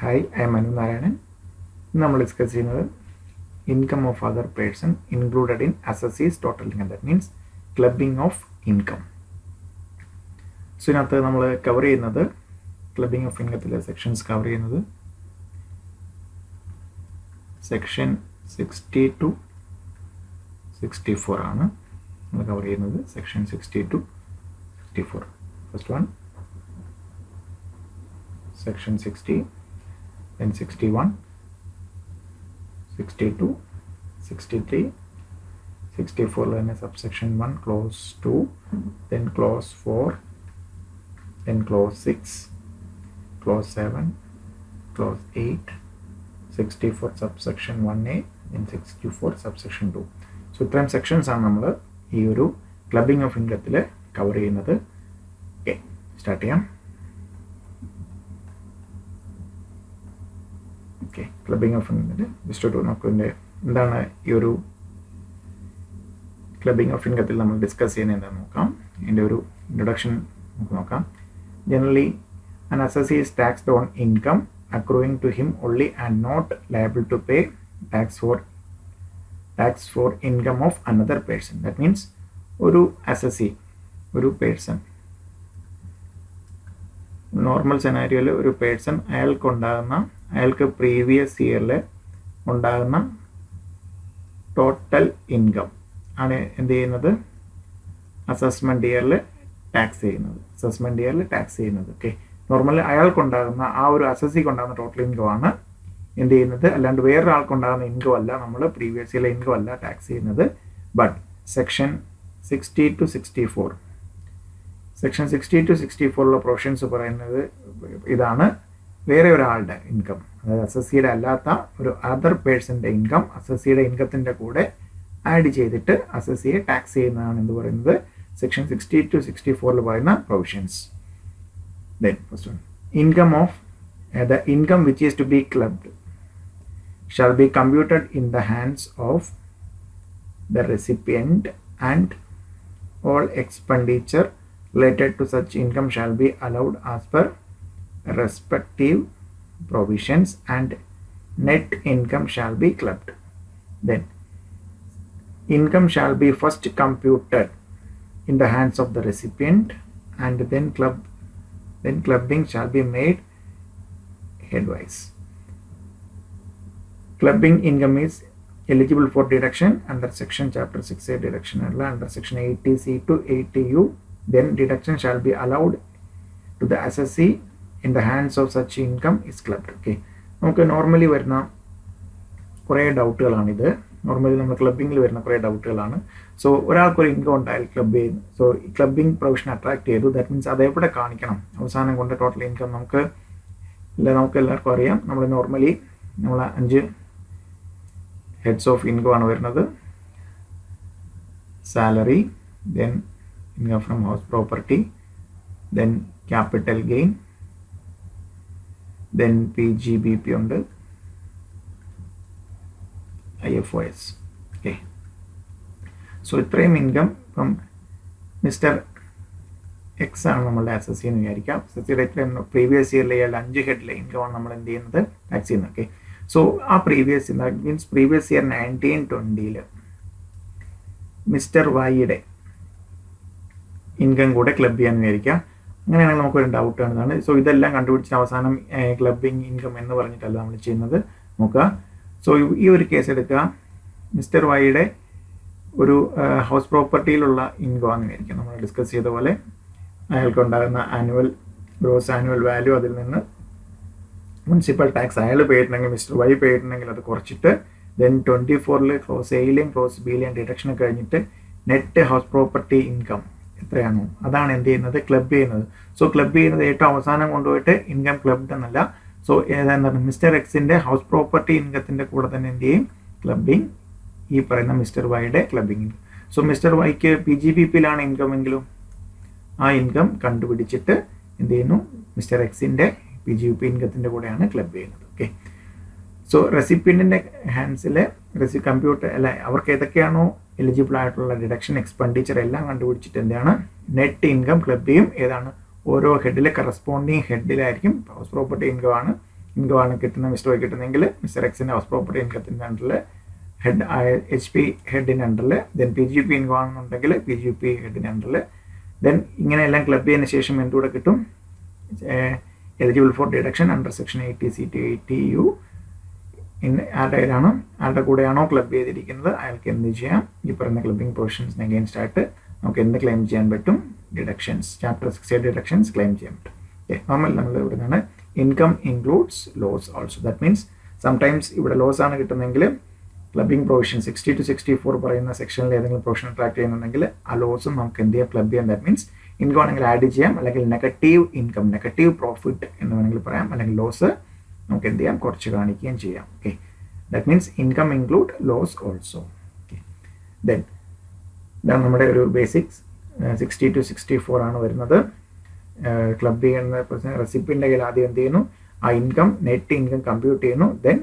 Hi, I am Manu Narayanan. നമ്മൾ discuss ചെയ്യുന്നത് income of other person included in assessees total income, that means clubbing of income. So ഇതിനകത്ത് നമ്മൾ cover ചെയ്യുന്നത് clubbing of ഇൻകത്തിലെ sections cover ചെയ്യുന്നത് section 60 to 64 ആണ് നമ്മൾ cover ചെയ്യുന്നത്. Section 60 to 64. First one section 60, then 61, 62, 63, 64 then subsection 1 clause 2, then clause 4, then clause 6, clause 7, clause 8, 64 subsection 1a, then 64 subsection 2. So ഇത്രയും sections ആണ് നമ്മൾ ഈ ഒരു ക്ലബിംഗ് ഓഫ് ഇൻകത്തിൽ കവർ ചെയ്യുന്നത്. ഓക്കെ, സ്റ്റാർട്ട് ചെയ്യാം. Okay, clubbing of income just നോക്കുന്നതിൻ്റെ എന്താണ് ഈ ഒരു ക്ലബിംഗ് ഓഫ് ഇൻകത്തിൽ നമ്മൾ ഡിസ്കസ് ചെയ്യുന്നത് എന്താണെന്ന് നോക്കാം. ഇതിൻ്റെ ഒരു ഇൻട്രൊഡക്ഷൻ നമുക്ക് നോക്കാം. Generally an assessee is taxed on income accruing to him only and not liable to pay tax for income of another person. That means ഒരു assessee, ഒരു പേഴ്സൺ, നോർമൽ സെനാരിയോയിൽ ഒരു പേഴ്സൺ അയാൾക്ക് പ്രീവിയസ് ഇയറിൽ ഉണ്ടാകുന്ന ടോട്ടൽ ഇൻകം ആണ് എന്ത് ചെയ്യുന്നത്, assessment ഇയറിൽ ടാക്സ് ചെയ്യുന്നത്. ഓക്കെ, നോർമലി അയാൾക്കുണ്ടാകുന്ന ആ ഒരു അസസ്സിക്കുണ്ടാകുന്ന ടോട്ടൽ ഇൻകം ആണ് എന്ത് ചെയ്യുന്നത്, അല്ലാണ്ട് വേറൊരാൾക്കുണ്ടാകുന്ന ഇൻകം അല്ല, നമ്മൾ പ്രീവിയസ് ഇയറിലെ ഇൻകം അല്ല ടാക്സ് ചെയ്യുന്നത്. But section 60 to 64, section 60 to 64 provisions പറയുന്നത് ഇതാണ്, വേറെ ഒരാളുടെ ഇൻകം, അതായത് അസസ്സിയുടെ അല്ലാത്ത ഒരു അതർ പേഴ്സൻ്റെ ഇൻകം അസസ്സിയുടെ ഇൻകത്തിൻ്റെ കൂടെ ആഡ് ചെയ്തിട്ട് അസസ്സിയെ ടാക്സ് ചെയ്യുന്നതാണ് എന്ത് പറയുന്നത്, സെക്ഷൻ 60 to 64 പറയുന്ന provisions. Then first one, the income which is to be clubbed shall be computed in the hands of the recipient, and all expenditure related to such income shall be allowed as per respective provisions, and net income shall be clubbed. Then income shall be first computed in the hands of the recipient, and then clubbing shall be made headwise. Clubbing income is eligible for deduction under section chapter 6a deduction under section 80c to 80u. Then deduction shall be allowed to the assessee in the hands of such income is clubbed. Okay, നമുക്ക് normally വരുന്ന കുറേ ഡൗട്ടുകളാണിത്. Normally നമ്മൾ ക്ലബിങ്ങിൽ വരുന്ന കുറേ ഡൗട്ടുകളാണ്. So ഒരാൾക്കൊരു income ഉണ്ടായാൽ club ചെയ്യുന്നു. So ഈ ക്ലബിംഗ് പ്രൊവിഷൻ അട്രാക്ട് ചെയ്തു, ദാറ്റ് മീൻസ് അതേപോലെ കാണിക്കണം അവസാനം കൊണ്ട് ടോട്ടൽ ഇൻകം. നമുക്ക് എല്ലാവർക്കും അറിയാം, നമ്മൾ നോർമലി 5 ഹെഡ്സ് ഓഫ് ഇൻകം ആണ് വരുന്നത്. Salary, then income from house property, then capital gain, then PGBP ഉണ്ട്, IFOS. ഓക്കെ, സോ ഇത്രയും ഇൻകം ഫ്രം മിസ്റ്റർ എക്സ് ആണ് നമ്മളുടെ അസസ് എന്ന് വിചാരിക്കാം. അസസ്സിയുടെ ഇത്രയും പ്രീവിയസ് ഇയറിലെ 5 ഹെഡിലെ ഇൻകമാണ് നമ്മൾ എന്ത് ചെയ്യുന്നത്, ടാക്സ് ചെയ്യുന്നത്. ഓക്കെ, സോ ആ previous means previous year 1920 mister വൈയുടെ ഇൻകം കൂടെ ക്ലബ് ചെയ്യാൻ വിചാരിക്കാം. അങ്ങനെയാണെങ്കിൽ നമുക്കൊരു ഡൗട്ട് ആണ്. സോ ഇതെല്ലാം കണ്ടുപിടിച്ചിട്ട് അവസാനം ക്ലബിംഗ് ഇൻകം എന്ന് പറഞ്ഞിട്ടല്ല നമ്മൾ ചെയ്യുന്നത്. നോക്കുക, സോ ഈ ഒരു കേസ് എടുക്കുക, മിസ്റ്റർ വൈയുടെ ഒരു ഹൗസ് പ്രോപ്പർട്ടിയിലുള്ള ഇൻകം ആണെന്ന് വിചാരിക്കാം. നമ്മൾ ഡിസ്കസ് ചെയ്ത പോലെ അയാൾക്കുണ്ടാകുന്ന ഗ്രോസ് ആനുവൽ വാല്യൂ, അതിൽ നിന്ന് മുനിസിപ്പൽ ടാക്സ് അയാൾ പേയിട്ടുണ്ടെങ്കിൽ മിസ്റ്റർ വൈ പേയിട്ടുണ്ടെങ്കിൽ അത് കുറച്ചിട്ട് ദെൻ 24 ക്ലോസ് എയിലെയും ക്ലോസ് ബിയിലെയും ഡിഡക്ഷൻ കഴിഞ്ഞിട്ട് നെറ്റ് ഹൗസ് പ്രോപ്പർട്ടി ഇൻകം എത്രയാണോ അതാണ് എന്ത് ചെയ്യുന്നത്, ക്ലബ് ചെയ്യുന്നത്. സോ ക്ലബ് ചെയ്യുന്നത് ഏറ്റവും അവസാനം കൊണ്ടുപോയിട്ട് ഇൻകം ക്ലബ്ഡ് എന്നല്ല. സോ ഏതാണ്ട് മിസ്റ്റർ എക്സിൻ്റെ ഹൗസ് പ്രോപ്പർട്ടി ഇൻകത്തിൻ്റെ കൂടെ തന്നെ എന്ത് ചെയ്യും, ക്ലബിങ് ഈ പറയുന്ന മിസ്റ്റർ വൈയുടെ ക്ലബിങ്. സോ മിസ്റ്റർ വൈക്ക് PGBPയിലാണ് ഇൻകം എങ്കിലും ആ ഇൻകം കണ്ടുപിടിച്ചിട്ട് എന്ത് ചെയ്യുന്നു, മിസ്റ്റർ എക്സിൻ്റെ PGBP ഇൻകത്തിൻ്റെ കൂടെയാണ് ക്ലബ് ചെയ്യുന്നത്. ഓക്കെ, സോ റെസിപ്പിയൻറ്റിൻ്റെ ഹാൻഡ്സിൽ കമ്പ്യൂട്ടർ അല്ല, അവർക്ക് ഏതൊക്കെയാണോ എലിജിബിൾ ആയിട്ടുള്ള ഡിഡക്ഷൻ എക്സ്പെൻഡിച്ചർ എല്ലാം കണ്ടുപിടിച്ചിട്ട് എന്താണ് നെറ്റ് ഇൻകം ക്ലബ് ചെയ്യും. ഏതാണ് ഓരോ ഹെഡിലെ കറസ്പോണ്ടിങ് ഹെഡിലായിരിക്കും ഹൗസ് പ്രോപ്പർട്ടി ഇൻകം ആണ് ഇൻകമാണ് കിട്ടുന്നത് മിസ്റ്റർ വൈ കിട്ടുന്നെങ്കിൽ മിസ്റ്റർ എക്സിൻ്റെ ഹൗസ് പ്രോപ്പർട്ടി ഇൻകത്തിൻ്റെ അണ്ടറിൽ ഹെഡ് എച്ച് പി ഹെഡിൻ്റെ അണ്ടറിൽ then P G P income ആണെന്നുണ്ടെങ്കിൽ പി ജി പി ഹെഡിൻ്റെ അണ്ടറിൽ ദെൻ ഇങ്ങനെയെല്ലാം ക്ലബ് ചെയ്തതിന് ശേഷം എന്തുകൂടെ കിട്ടും eligible for deduction under section 80C-80U ആരുടെ കൂടെയാണോ ക്ലബ് ചെയ്തിരിക്കുന്നത് അയാൾക്ക് എന്ത് ചെയ്യാം ഈ പറയുന്ന ക്ലബിംഗ് പ്രൊവിഷൻസിന് അഗെയിൻസ്റ്റ് ആയിട്ട് നമുക്ക് എന്ത് ക്ലെയിം ചെയ്യാൻ പറ്റും ഡിഡക്ഷൻസ് ചാപ്റ്റർ 60 ഡിഡക്ഷൻസ് ക്ലെയിം ചെയ്യാൻ പറ്റും നോർമൽ നമ്മൾ ഇവിടെ നിന്നാണ് income includes loss also that means sometimes ഇവിടെ ലോസ് ആണ് കിട്ടുന്നതെങ്കിൽ ക്ലബിംഗ് പ്രൊവിഷൻ 60 to 64 പറയുന്ന സെക്ഷനിൽ ഏതെങ്കിലും പ്രൊവിഷൻ ട്രാക്ക് ചെയ്യുന്നുണ്ടെങ്കിൽ ആ ലോസും നമുക്ക് എന്ത് ചെയ്യാം ക്ലബ് ചെയ്യാം ദാറ്റ് മീൻസ് ഇൻകം ആണെങ്കിൽ ആഡ് ചെയ്യാം അല്ലെങ്കിൽ നെഗറ്റീവ് ഇൻകം നെഗറ്റീവ് പ്രോഫിറ്റ് എന്ന് വേണമെങ്കിൽ പറയാം അല്ലെങ്കിൽ ലോസ് നമുക്ക് എന്ത് ചെയ്യാം കുറച്ച് കാണിക്കുകയും ചെയ്യാം okay that means income include loss also okay then ഇതാണ് നമ്മുടെ ഒരു ബേസിക്സ് 60 to 64 ആണ് വരുന്നത് ക്ലബ് ചെയ്യുന്ന റെസിപ്പിൻ്റെ കയ്യിൽ ആദ്യം എന്ത് ചെയ്യുന്നു ആ ഇൻകം നെറ്റ് ഇൻകം കമ്പ്യൂട്ട് ചെയ്യുന്നു ദെൻ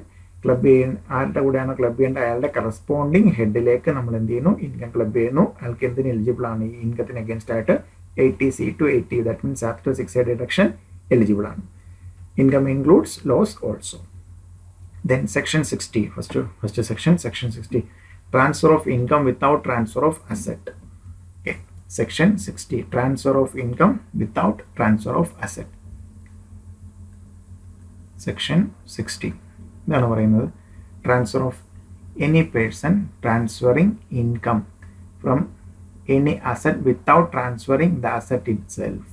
ക്ലബ് ചെയ്യുന്ന ആരുടെ കൂടെയാണോ ക്ലബ് ചെയ്യേണ്ടത് അയാളുടെ കറസ്പോണ്ടിങ് ഹെഡിലേക്ക് നമ്മൾ എന്ത് ചെയ്യുന്നു ഇൻകം ക്ലബ് ചെയ്യുന്നു അയാൾക്ക് എന്തിന് എലിജിബിൾ ആണ് ഈ ഇൻകത്തിന് അഗേൻസ്റ്റ് ആയിട്ട് 80C-80 that means after 6A deduction eligible ആണ് income includes loss also then section 60 first section 60 transfer of income without transfer of asset Section 60 transfer of income without transfer of asset. Section 60 ഇതാണ് പറയുന്നത് transfer of any person transferring income from any asset without transferring the asset itself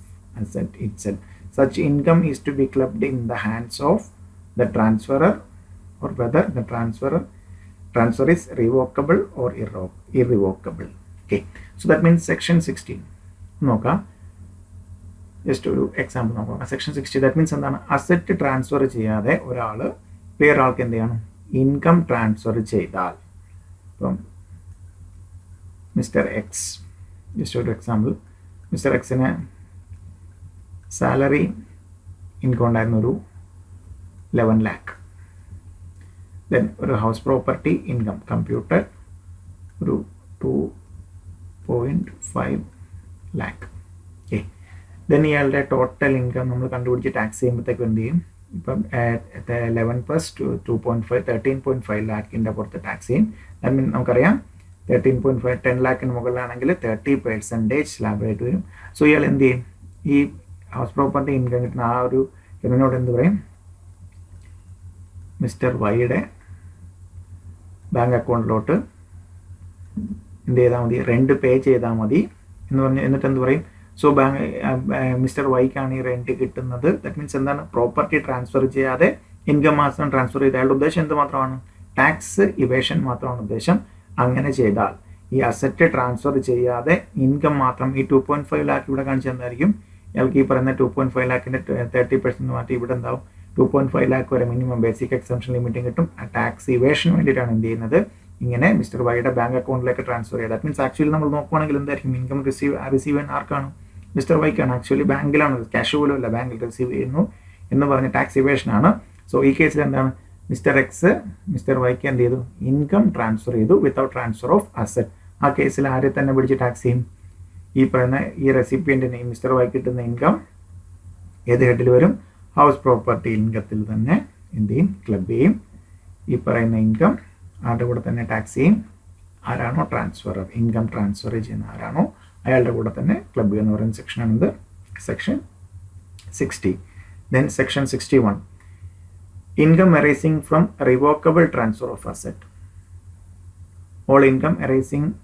such income is to be clubbed in the hands of the transferor or whether the transfer is revocable or irrevocable. Okay, so that means section 16 നോക്കാം just ഒരു example നോക്കാം section 60 that means എന്താണ് asset transfer ചെയ്യാതെ ഒരാൾ വേറൊരാൾക്ക് എന്ത് ചെയ്യണം income transfer ചെയ്താൽ ഇപ്പം മിസ്റ്റർ എക്സ് ജസ്റ്റ് ഒരു എക്സാമ്പിൾ മിസ്റ്റർ എക്സിന് സാലറി ഇൻകം ഉണ്ടായിരുന്നു ഒരു 11 lakh ദെൻ ഒരു ഹൗസ് പ്രോപ്പർട്ടി ഇൻകം കമ്പ്യൂട്ടർ ഒരു 2.5 lakh ഓക്കെ ദെൻ ഇയാളുടെ ടോട്ടൽ ഇൻകം നമ്മൾ കണ്ടുപിടിച്ച് ടാക്സ് ചെയ്യുമ്പോഴത്തേക്കും എന്ത് ചെയ്യും ഇപ്പം 11 + 2.5 13.5 ലാക്കിൻ്റെ പുറത്ത് ടാക്സ് ചെയ്യും ദാറ്റ് മീൻ നമുക്കറിയാം 13.5 10 ലാക്കിന് മുകളിലാണെങ്കിൽ 30% സ്ലാബായിട്ട് വരും സോ ഇയാൾ എന്ത് ചെയ്യും ഈ ഹൗസ് പ്രോപ്പർട്ടി ഇൻകം കിട്ടുന്ന ആ ഒരു ഇതിനോട് എന്ത് പറയും മിസ്റ്റർ വൈയുടെ ബാങ്ക് അക്കൗണ്ടിലോട്ട് എന്ത് ചെയ്താൽ മതി റെൻറ്റ് പേ ചെയ്താൽ മതി എന്ന് പറഞ്ഞ് എന്നിട്ട് എന്ത് പറയും സോ മിസ്റ്റർ വൈക്കാണ് ഈ റെൻറ്റ് കിട്ടുന്നത് ദാറ്റ് മീൻസ് എന്താണ് പ്രോപ്പർട്ടി ട്രാൻസ്ഫർ ചെയ്യാതെ ഇൻകം മാത്രം ട്രാൻസ്ഫർ ചെയ്ത അയാളുടെ ഉദ്ദേശം എന്ത് മാത്രമാണ് ടാക്സ് ഇവേഷൻ മാത്രമാണ് ഉദ്ദേശം അങ്ങനെ ചെയ്താൽ ഈ അസറ്റ് ട്രാൻസ്ഫർ ചെയ്യാതെ ഇൻകം മാത്രം ഈ 2.5 lakh ഇവിടെ കാണിച്ചെന്തായിരിക്കും ഇയാൾക്ക് ഈ പറയുന്ന 2.5 lakhൻ്റെ 30% മാറ്റി ഇവിടെ എന്താവും 2.5 lakh വരെ മിനിമം ബേസിക് എക്സംഷൻ ലിമിറ്റും കിട്ടും ആ ടാക്സ് ഇവേഷന് വേണ്ടിയിട്ടാണ് എന്ത് ചെയ്യുന്നത് ഇങ്ങനെ മിസ്റ്റർ വൈയുടെ ബാങ്ക് അക്കൗണ്ടിലേക്ക് ട്രാൻസ്ഫർ ചെയ്യുക ദാറ്റ് മീൻസ് ആക്ച്വലി നമ്മൾ നോക്കുവാണെങ്കിൽ എന്തായിരിക്കും ഇൻകം റിസീവ് ചെയ്യാൻ ആർക്കാണ് മിസ്റ്റർ വൈക്കാണ് ആക്ച്വലി ബാങ്കിലാണ് ക്യാഷ് പോലും അല്ല ബാങ്കിൽ റിസീവ് ചെയ്യുന്നു എന്ന് പറഞ്ഞ ടാക്സ് ഇവേഷനാണ് സോ ഈ കേസിൽ എന്താണ് മിസ്റ്റർ എക്സ് മിസ്റ്റർ വൈക്ക് എന്ത് ചെയ്തു ഇൻകം ട്രാൻസ്ഫർ ചെയ്തു വിത്തൗട്ട് ട്രാൻസ്ഫർ ഓഫ് അസറ്റ് ആ കേസിൽ ആരെ തന്നെ പിടിച്ച് ടാക്സ് ചെയ്യും ഈ പറയുന്ന ഈ റെസിപ്പിയൻറ്റിന് മിസ്റ്റർ വൈക്ക് കിട്ടുന്ന ഇൻകം ഏത് ഹെഡിൽ വരും ഹൗസ് പ്രോപ്പർട്ടി ഇൻകത്തിൽ തന്നെ എന്ത് ചെയ്യും ക്ലബ് ചെയ്യും ഈ പറയുന്ന ഇൻകം ആരുടെ കൂടെ തന്നെ ടാക്സ് ചെയ്യും ആരാണോ ട്രാൻസ്ഫറർ ഇൻകം ട്രാൻസ്ഫർ ചെയ്യുന്ന ആരാണോ അയാളുടെ കൂടെ തന്നെ ക്ലബ് ചെയ്യുന്ന പറയുന്ന സെക്ഷനാണിത് section 60 then section 61 income arising from revocable transfer of asset all income arising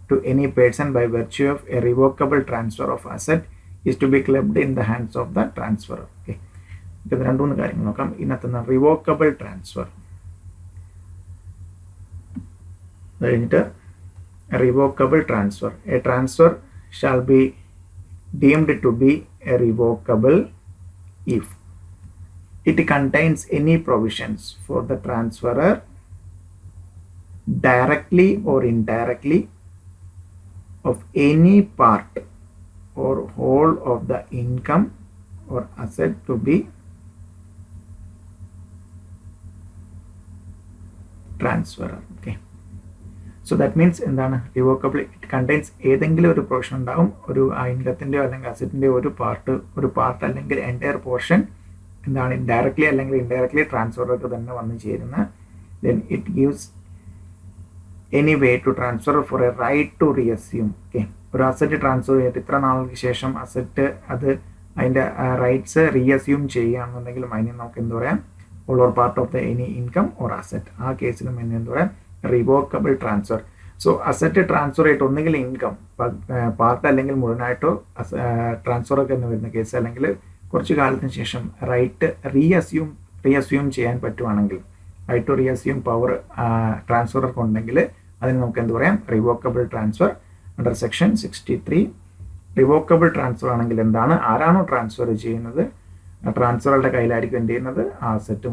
to any person by virtue of a revocable transfer of asset is to be clubbed in the hands of the transferor okay ഇത് രണ്ട് മൂന്ന് കാര്യങ്ങൾ നോക്കാം ഇന്നത്തെ revocable transfer കഴിഞ്ഞിട്ട് revocable transfer a transfer shall be deemed to be a revocable if it contains any provisions for the transferor directly or indirectly of any part or whole of the income or asset to be transferor okay so that means എന്താണ് revocable it contains ഏതെങ്കിലും ഒരു portion ഉണ്ടാവും ഒരു ഇൻകത്തിൻ്റെയോ അല്ലെങ്കിൽ അസറ്റിൻ്റെയോ ഒരു part അല്ലെങ്കിൽ entire portion എന്താണ് directly അല്ലെങ്കിൽ ഇൻഡയറക്ട്ലി ട്രാൻസ്ഫറർക്ക് തന്നെ വന്നു ചേരുന്ന. Then it gives any way to transfer for a right to reassume. Okay, ഒരു അസറ്റ് ട്രാൻസ്ഫർ ചെയ്തിട്ട് ഇത്ര നാൾക്ക് ശേഷം അസറ്റ് അത് അതിൻ്റെ റൈറ്റ്സ് റീഅസ്യൂം ചെയ്യുകയാണെന്നുണ്ടെങ്കിലും അതിനെ നമുക്ക് എന്ത് പറയാം, all or part of the any income or asset. ആ കേസിലും എന്നെ എന്ത് പറയാം, revocable transfer. So asset transfer ചെയ്തിട്ട് ഒന്നുകിൽ ഇൻകം പാർട്ട് അല്ലെങ്കിൽ മുഴുവനായിട്ടോ ട്രാൻസ്ഫർ ഒക്കെ എന്ന് വരുന്ന കേസ്, അല്ലെങ്കിൽ കുറച്ച് കാലത്തിന് ശേഷം റൈറ്റ് റീഅസ്യൂം ചെയ്യാൻ പറ്റുവാണെങ്കിൽ, റൈറ്റ് ടു റീഅസ്യൂം പവർ ട്രാൻസ്ഫറർക്ക് ഉണ്ടെങ്കിൽ അതിന് നമുക്ക് എന്ത് പറയാം, revocable transfer under section 63. Revocable transfer ആണെങ്കിൽ എന്താണ്, ആരാണോ ട്രാൻസ്ഫർ ചെയ്യുന്നത് ട്രാൻസ്ഫറുടെ കയ്യിലായിരിക്കും എന്ത് ചെയ്യുന്നത്, ആ അസറ്റ്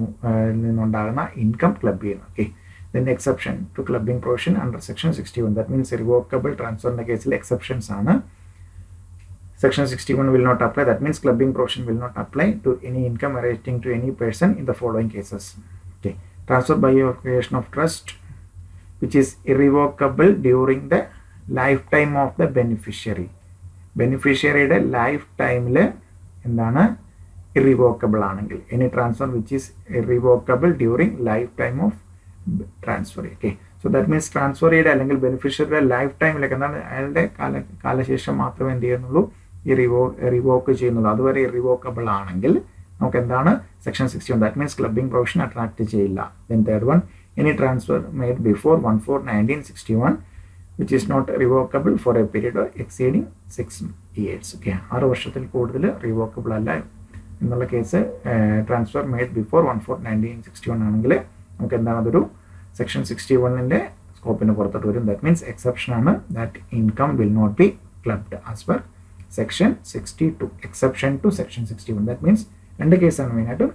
നിന്നുണ്ടാകുന്ന ഇൻകം ക്ലബ് ചെയ്യുന്നത്. Okay, then exception to clubbing provision under section 61. That means revocable transfer in the case exceptions ആണ്. Section 61 will not apply. That means clubbing provision will not apply to any income arising to any person in the following cases. Okay, transfer by occasion of trust which is irrevocable during the lifetime of the beneficiary. ബെനിഫിഷ്യറിയുടെ life ടൈമിൽ എന്താണ്, irrevocable ആണെങ്കിൽ, any transfer which is irrevocable during life time of transfer. Okay, so that means transfer ചെയ്ത അല്ലെങ്കിൽ ബെനിഫിഷ്യറിയുടെ life ടൈമിലേക്ക് എന്താണ്, അയാളുടെ കാലശേഷം മാത്രമേ എന്ത് ചെയ്യുന്നുള്ളൂ, ഈ റിവോക്ക് ചെയ്യുന്നുള്ളൂ. അതുവരെ ഇറിവോക്കബിൾ ആണെങ്കിൽ നമുക്ക് എന്താണ്, section 61. That means clubbing provision attract ചെയ്യില്ല. Then third one, any transfer made before 1/4/1961 which is not revocable for a period exceeding 6 years. Okay, 6 വർഷത്തിൽ കൂടുതൽ റിവോക്കബിൾ അല്ല എന്നുള്ള കേസ് ട്രാൻസ്ഫർ മെയ്ഡ് ബിഫോർ 1/4/1961 ആണെങ്കിൽ നമുക്ക് എന്താണ്, അതൊരു സെക്ഷൻ 61ന്റെ സ്കോപ്പിന് പുറത്തോട്ട് വരും. ദാറ്റ് മീൻസ് എക്സെപ്ഷൻ ആണ്, that income will not be clubbed as per section 62. Exception to section 61. That means രണ്ട് കേസാണ് മെയിനായിട്ട്,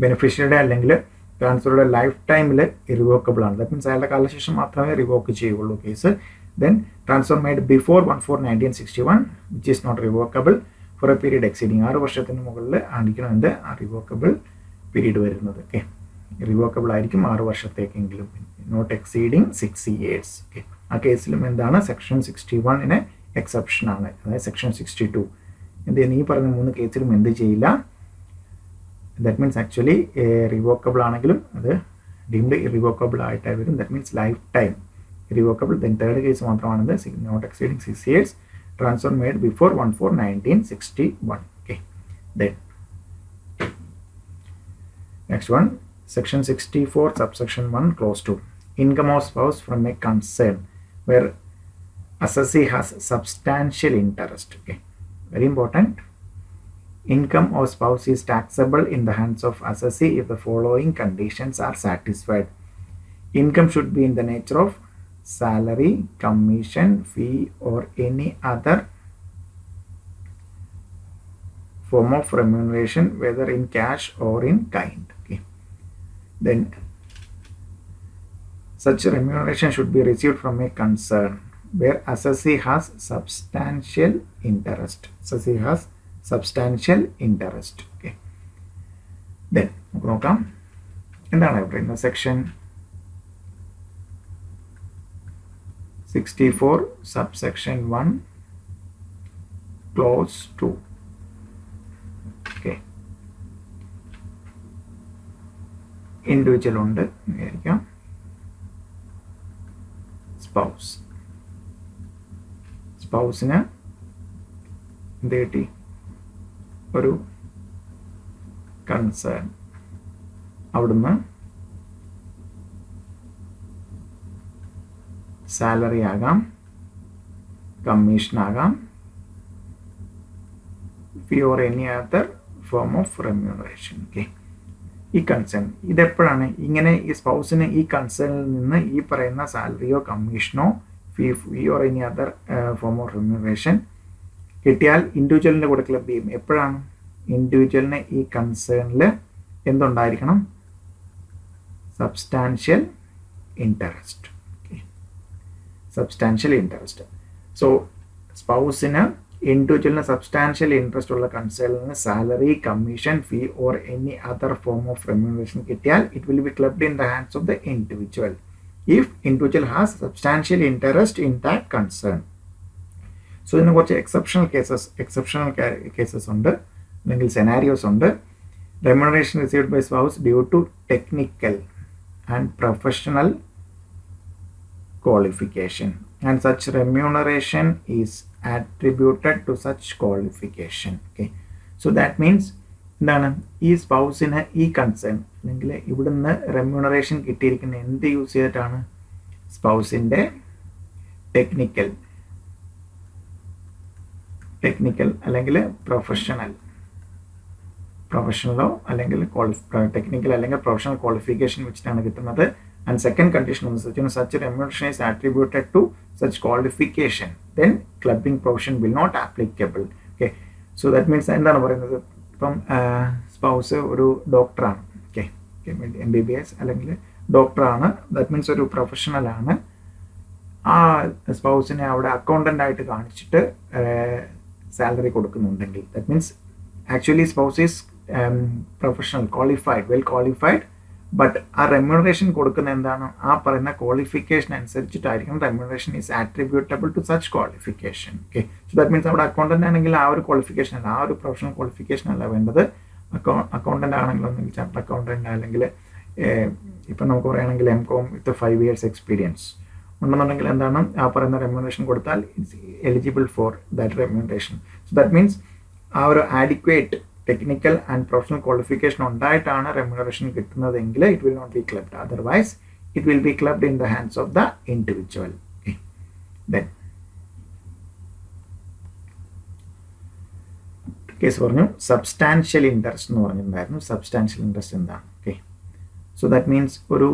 ബെനിഫിഷ്യറിയുടെ അല്ലെങ്കിൽ ട്രാൻസ്ഫറുടെ ലൈഫ് ടൈമിൽ ഇറിവോക്കബിൾ ആണ്. ദാറ്റ് മീൻസ് അയാളുടെ കാലശേഷം മാത്രമേ റിവോക്ക് ചെയ്യുള്ളൂ case. Then transfer made before 1/4/1961 which is not revocable for a period exceeding 6 വർഷത്തിന് മുകളിൽ ആയിരിക്കണം എന്ത്, ആ റിവോക്കബിൾ പീരീഡ് വരുന്നത്. ഓക്കെ, റിവോക്കബിൾ ആയിരിക്കും 6 വർഷത്തേക്കെങ്കിലും, നോട്ട് എക്സീഡിങ് 6 years. ഓക്കെ, ആ കേസിലും എന്താണ്, സെക്ഷൻ 61ന് എക്സെപ്ഷൻ ആണ്. അതായത് സെക്ഷൻ 62 എന്ത് ചെയ്യുന്നു, ഈ പറഞ്ഞ 3 കേസിലും എന്ത് ചെയ്യില്ല, ദാറ്റ് മീൻസ് ആക്ച്വലി റിവോക്കബിൾ ആണെങ്കിലും അത് ഡീംഡ് ഇറിവോക്കബിൾ ആയിട്ടായി വരും. That means life time irrevocable. Then third case മാത്രമാണത്, not exceeding 6 years, transfer made before 1/4/1961. Okay, then next one, section 64 subsection 1 clause 2, income of spouse from a concern where assessee has substantial interest. Okay, very important. Income of spouse is taxable in the hands of assessee if the following conditions are satisfied. Income should be in the nature of salary, commission, fee or any other form of remuneration whether in cash or in kind. Okay, then such remuneration should be received from a concern where assessee has substantial interest. Assessee has substantial interest. Okay, then നമുക്ക് നോക്കാം എന്താണ് പറയുന്നത്. Section 64 subsection 1 clause 2. Okay, individual ഉണ്ട് വിചാരിക്കാം, സ്പൗസിന് എന്ത് കിട്ടി, ഒരു concern, അവിടുന്ന് സാലറി ആകാം, കമ്മീഷൻ ആകാം, fee or any other form of remuneration. Okay, ഈ കൺസേൺ ഇതെപ്പോഴാണ് ഇങ്ങനെ, ഈ സ്പൗസിന് ഈ കൺസേണിൽ നിന്ന് ഈ പറയുന്ന സാലറിയോ കമ്മീഷനോ fee or any other form of remuneration കിട്ടിയാൽ ഇൻഡിവിജ്വലിൻ്റെ കൂടെ ക്ലബ് ചെയ്യും. എപ്പോഴാണ് ഇൻഡിവിജ്വലിന് ഈ കൺസേണിൽ എന്തുണ്ടായിരിക്കണം, substantial interest. Substantial interest. So സ്പൗസിന് ഇൻഡിവിജ്വലിന് സബ്സ്റ്റാൻഷ്യൽ ഇൻട്രസ്റ്റ് ഉള്ള കൺസേണിൽ നിന്ന് salary, commission, fee or any other form of remuneration കിട്ടിയാൽ it will be clubbed in the hands of the individual if individual has substantial interest in that concern. So ഇതിന് കുറച്ച് exceptional cases ഉണ്ട്, അല്ലെങ്കിൽ scenarios ഉണ്ട്. remuneration received by spouse due to technical and professional qualification, and such remuneration is attributed to such qualification. Okay, so that means എന്താണ് ഈ സ്പൗസിന് ഈ concern അല്ലെങ്കിൽ ഇവിടുന്ന് റെമ്യൂണറേഷൻ കിട്ടിയിരിക്കുന്ന എന്ത് യൂസ് ചെയ്തിട്ടാണ്? സ്പൗസിൻ്റെ ടെക്നിക്കൽ അല്ലെങ്കിൽ പ്രൊഫഷണലോ അല്ലെങ്കിൽ ടെക്നിക്കൽ അല്ലെങ്കിൽ പ്രൊഫഷണൽ ക്വാളിഫിക്കേഷൻ വെച്ചിട്ടാണ് കിട്ടുന്നത്. ആൻഡ് സെക്കൻഡ് കണ്ടീഷൻ എന്ന് വെച്ചാൽ such remuneration is attributed to such qualification, then clubbing provision will not applicable. Okay, so that means എന്താണ് പറയുന്നത്? ഇപ്പം സ്പൗസ് ഒരു ഡോക്ടറാണ്, ഓക്കെ, MBBS അല്ലെങ്കിൽ ഡോക്ടറാണ്, ദാറ്റ് മീൻസ് ഒരു പ്രൊഫഷണലാണ്. ആ സ്പൗസിനെ അവിടെ അക്കൗണ്ടൻ്റ് ആയിട്ട് കാണിച്ചിട്ട് സാലറി കൊടുക്കുന്നുണ്ടെങ്കിൽ that means actually spouse is professional, qualified, well qualified, but ആ റെമ്യൂണറേഷൻ കൊടുക്കുന്ന എന്താണ്? ആ പറയുന്ന ക്വാളിഫിക്കേഷൻ അനുസരിച്ചിട്ടായിരിക്കും remuneration is attributable to such qualification. Okay, so that means അവിടെ അക്കൗണ്ടൻ്റ് ആണെങ്കിൽ ആ ഒരു ക്വാളിഫിക്കേഷൻ അല്ല, ആ ഒരു പ്രൊഫഷണൽ ക്വാളിഫിക്കേഷൻ അല്ല വേണ്ടത്. അക്കൗണ്ടൻ്റ് ആണെങ്കിലും ഒന്നെങ്കിൽ ചാർട്ടർ അക്കൗണ്ടൻ്റ് അല്ലെങ്കിൽ ഇപ്പം നമുക്ക് പറയുകയാണെങ്കിൽ MCOM വിത്ത് 5 years എക്സ്പീരിയൻസ് ഉണ്ടെന്നുണ്ടെങ്കിൽ എന്താണ് ആ പറയുന്ന റെമ്യൂണറേഷൻ കൊടുത്താൽ it's eligible for that remuneration. So that means ആ ഒരു adequate technical and professional qualification ഉണ്ടായിട്ടാണ് റെമ്യൂണറേഷൻ കിട്ടുന്നതെങ്കിൽ it will not be clubbed, otherwise it will be clubbed in the hands of the individual. Then case പറഞ്ഞു substantial interest എന്ന് പറഞ്ഞിട്ടുണ്ടായിരുന്നു. Substantial interest എന്താണ്? Okay, so that means ഒരു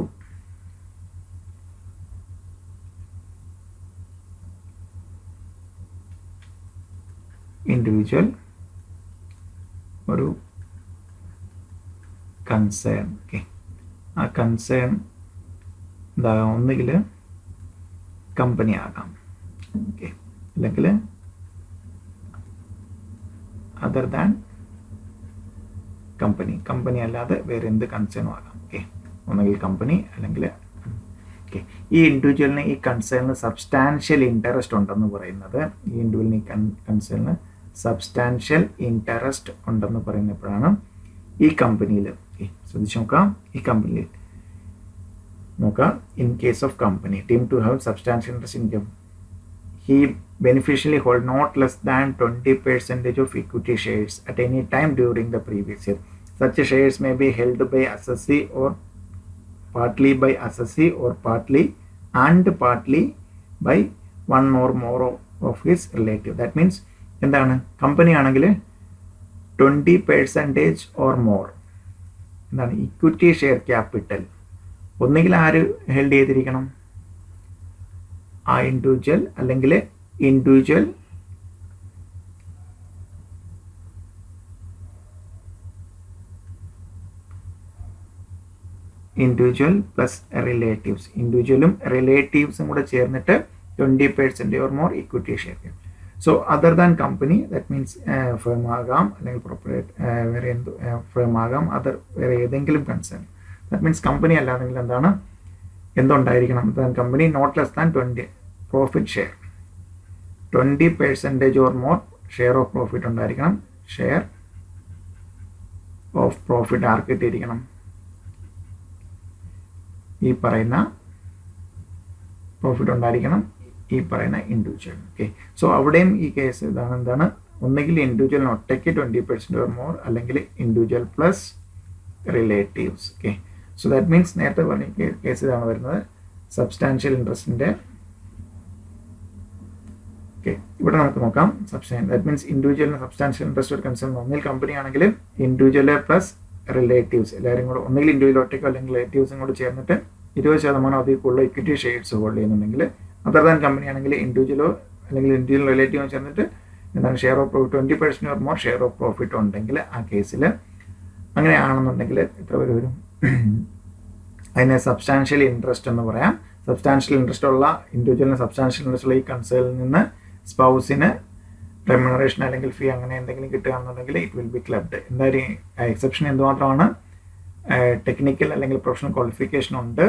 individual ഒരു concern, okay, ആ concern എന്താ ഒന്നുകിൽ കമ്പനി ആകാം, ഓക്കെ, അല്ലെങ്കിൽ അതർ ദാൻ കമ്പനി അല്ലാതെ വേറെ എന്ത് കൺസേണും ആകാം. ഓക്കെ, ഒന്നുകിൽ കമ്പനി അല്ലെങ്കിൽ ഓക്കെ. ഈ ഇൻഡിവിജ്വലിന് ഈ കൺസേണിന് സബ്സ്റ്റാൻഷ്യൽ ഇൻട്രസ്റ്റ് ഉണ്ടെന്ന് പറയുന്നത്, ഈ ഇൻഡിവിജ്വലിന് ഈ കൺസേണിന് സബ്സ്റ്റാൻഷ്യൽ ഇൻട്രസ്റ്റ് ഉണ്ടെന്ന് പറയുന്നപ്പോഴാണ് ഈ കമ്പനിയിൽ, ശ്രദ്ധിച്ച് നോക്കാം, ഈ കമ്പനിയിൽ നോക്കാം, in case of company deemed to have substantial interest income, he beneficially hold not less than 20% of equity shares at any time during the previous year. Such shares may be held by assessee or partly by assessee or partly by one or more of his relative. That means എന്താണ്? Company ആണെങ്കിൽ 20% or more എന്താണ് equity share capital ഒന്നുകിൽ ആര് held ചെയ്തിരിക്കണം? ആ individual അല്ലെങ്കിൽ individual plus relatives, ഇൻഡിവിജ്വലും റിലേറ്റീവ്സും കൂടെ ചേർന്നിട്ട് 20% or more equity share. So other than company that means firm ആകാം അല്ലെങ്കിൽ വേറെ എന്ത് ഫേം ആകാം, അതർ വേറെ ഏതെങ്കിലും കൺസേൺ. ദാറ്റ് മീൻസ് കമ്പനി അല്ലാതെങ്കിൽ എന്താണ് എന്തുണ്ടായിരിക്കണം? Company not less than 20 profit share, 20% or more share of profit ഉണ്ടായിരിക്കണം. ഷെയർ ഓഫ് പ്രോഫിറ്റ് ആർക്ക് കിട്ടിയിരിക്കണം? ഈ പറയുന്ന പ്രോഫിറ്റ് ഉണ്ടായിരിക്കണം ഈ പറയുന്ന ഇൻഡിവിജ്വൽ. ഓക്കെ, സോ അവിടെയും ഈ കേസ് ഇതാണ്, എന്താണ് ഒന്നുകിൽ ഇൻഡിവിജ്വലിന് ഒറ്റയ്ക്ക് 20% ഓർ മോർ അല്ലെങ്കിൽ individual plus relatives. Okay, so that means നേരത്തെ പറഞ്ഞ കേസ് ഇതാണ് വരുന്നത് സബ്സ്റ്റാൻഷ്യൽ ഇൻട്രസ്റ്റിൻ്റെ. ഓക്കെ, ഇവിടെ നമുക്ക് നോക്കാം ദാറ്റ് മീൻസ് ഇൻഡിവിജ്വലിന് സബ്സ്റ്റാൻഷ്യൽ ഇൻട്രസ്റ്റ് ഒരു കൺസേൺ ഒന്നിൽ കമ്പനി ആണെങ്കിൽ ഇൻഡിവിജ്വൽ പ്ലസ് റിലേറ്റീവ്സ് എല്ലാവരും കൂടെ ഒന്നുകിൽ ഇൻഡിവിജ്വൽ ഒറ്റയ്ക്കോ അല്ലെങ്കിൽ റിലേറ്റീവ്സും കൂടെ ചേർന്നിട്ട് 20% അതിൽ കൂടുതൽ ഇക്വിറ്റി ഷെയർസ് ഹോൾഡ് ചെയ്യുന്നുണ്ടെങ്കിൽ, അതർ ദാൻ കമ്പനി ആണെങ്കിൽ ഇൻഡിവിജ്വലോ അല്ലെങ്കിൽ ഇൻഡിവിജ്വൽ റിലേറ്റീവോ ചേർന്നിട്ട് എന്താണ് share of profit 20% or more share of profit ഉണ്ടെങ്കിൽ ആ കേസിൽ അങ്ങനെയാണെന്നുണ്ടെങ്കിൽ എത്ര പേര് വരും? അതിനെ സബ്സ്റ്റാൻഷ്യൽ ഇൻട്രസ്റ്റ് എന്ന് പറയാം. സബ്സ്റ്റാൻഷ്യൽ ഇൻട്രസ്റ്റ് ഉള്ള ഇൻഡിവിജ്വലിന് സബ്സ്റ്റാൻഷ്യൽ ഇൻട്രസ്റ്റ് ഉള്ള ഈ കൺസേണിൽ നിന്ന് സ്പൗസിന് റെമ്യൂണറേഷൻ അല്ലെങ്കിൽ ഫീ അങ്ങനെ എന്തെങ്കിലും കിട്ടുകയാണെന്നുണ്ടെങ്കിൽ ഇറ്റ് വിൽ ബി ക്ലബ്ഡ്. എന്തായാലും എക്സെപ്ഷൻ എന്തുമാത്രമാണ്? ടെക്നിക്കൽ അല്ലെങ്കിൽ പ്രൊഫഷണൽ ക്വാളിഫിക്കേഷൻ ഉണ്ട്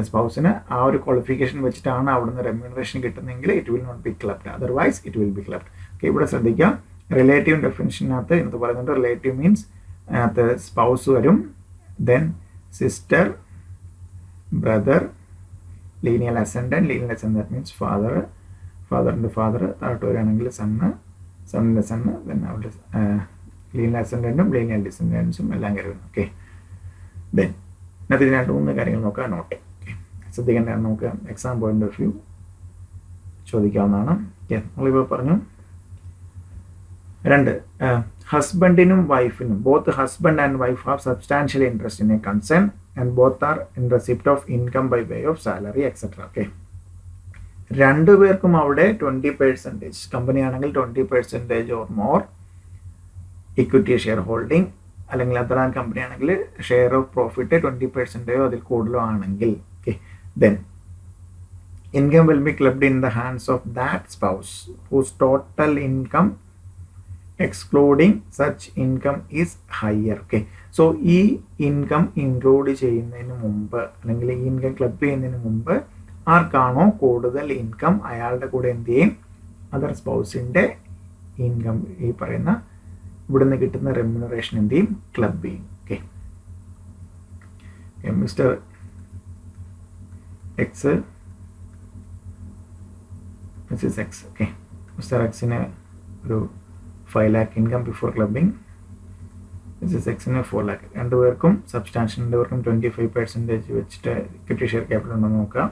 സ്പൗസിന്, ആ ഒരു ക്വാളിഫിക്കേഷൻ വെച്ചിട്ടാണ് അവിടുന്ന് റെമ്യൂണറേഷൻ കിട്ടുന്നതെങ്കിൽ it will not be clubbed, otherwise it will be clubbed. Okay, ഇവിടെ ശ്രദ്ധിക്കാം റിലേറ്റീവ് ഡെഫിനിഷനകത്ത് എന്ത് പറയുന്നുണ്ട്? റിലേറ്റീവ് മീൻസ് അതിനകത്ത് സ്പൗസ് വരും, then sister, brother, lineal ascendant. Lineal ascendant means ഫാദറിൻ്റെ ഫാദർ. താഴോട്ട് വരികയാണെങ്കിൽ സണ്ണിൻ്റെ സണ്ണ്, ദെൻ അവരുടെ ലീനിയൽ അസെൻഡൻറ്റും ലീനിയൽ ഡിസെൻഡൻസും എല്ലാം കയറി വരും. ഓക്കെ, ദെൻ ഇതിനകത്ത് 2-3 കാര്യങ്ങൾ നോക്കാം. നോട്ട് ശ്രദ്ധിക്കേണ്ടതാണ്. നമുക്ക് എക്സാം പോയിന്റ് ഓഫ് വ്യൂ ചോദിക്കാവുന്നതാണ്. നമ്മളിപ്പോൾ പറഞ്ഞു 2 ഹസ്ബൻഡിനും വൈഫിനും, both husband and wife have substantial interest in a concern and both are in receipt of income by way of salary etcetera. Okay, 2 പേർക്കും അവിടെ 20%, കമ്പനി ആണെങ്കിൽ 20% or more equity share holding, അല്ലെങ്കിൽ other company ആണെങ്കിൽ share of profit 20% അതിൽ കൂടുതലോ ആണെങ്കിൽ, okay, then income will be clubbed in the hands of that spouse whose total income excluding such income is higher. Okay, so ഈ income include ചെയ്യുന്നതിന് മുമ്പ് അല്ലെങ്കിൽ ഈ ഇൻകം ക്ലബ് ചെയ്യുന്നതിന് മുമ്പ് ആർക്കാണോ കൂടുതൽ ഇൻകം അയാളുടെ കൂടെ എന്ത് ചെയ്യും, അതർ സ്പൗസിൻ്റെ ഇൻകം, ഈ പറയുന്ന ഇവിടുന്ന് കിട്ടുന്ന റെമ്യൂണറേഷൻ എന്ത് ചെയ്യും, ക്ലബ് ചെയ്യും. Okay, mister X, Mrs X. Okay, mister എക്സിന് ഒരു 5 lakh income before clubbing, Mrs എക്സിന് 4 lakh. 2 പേർക്കും സബ്സ്റ്റാൻഷ്യൽ, 2 പേർക്കും 25% വെച്ചിട്ട് ഇക്വിറ്റി ഷെയർ ക്യാപിറ്റൽ ഉണ്ടെന്ന് നോക്കുക,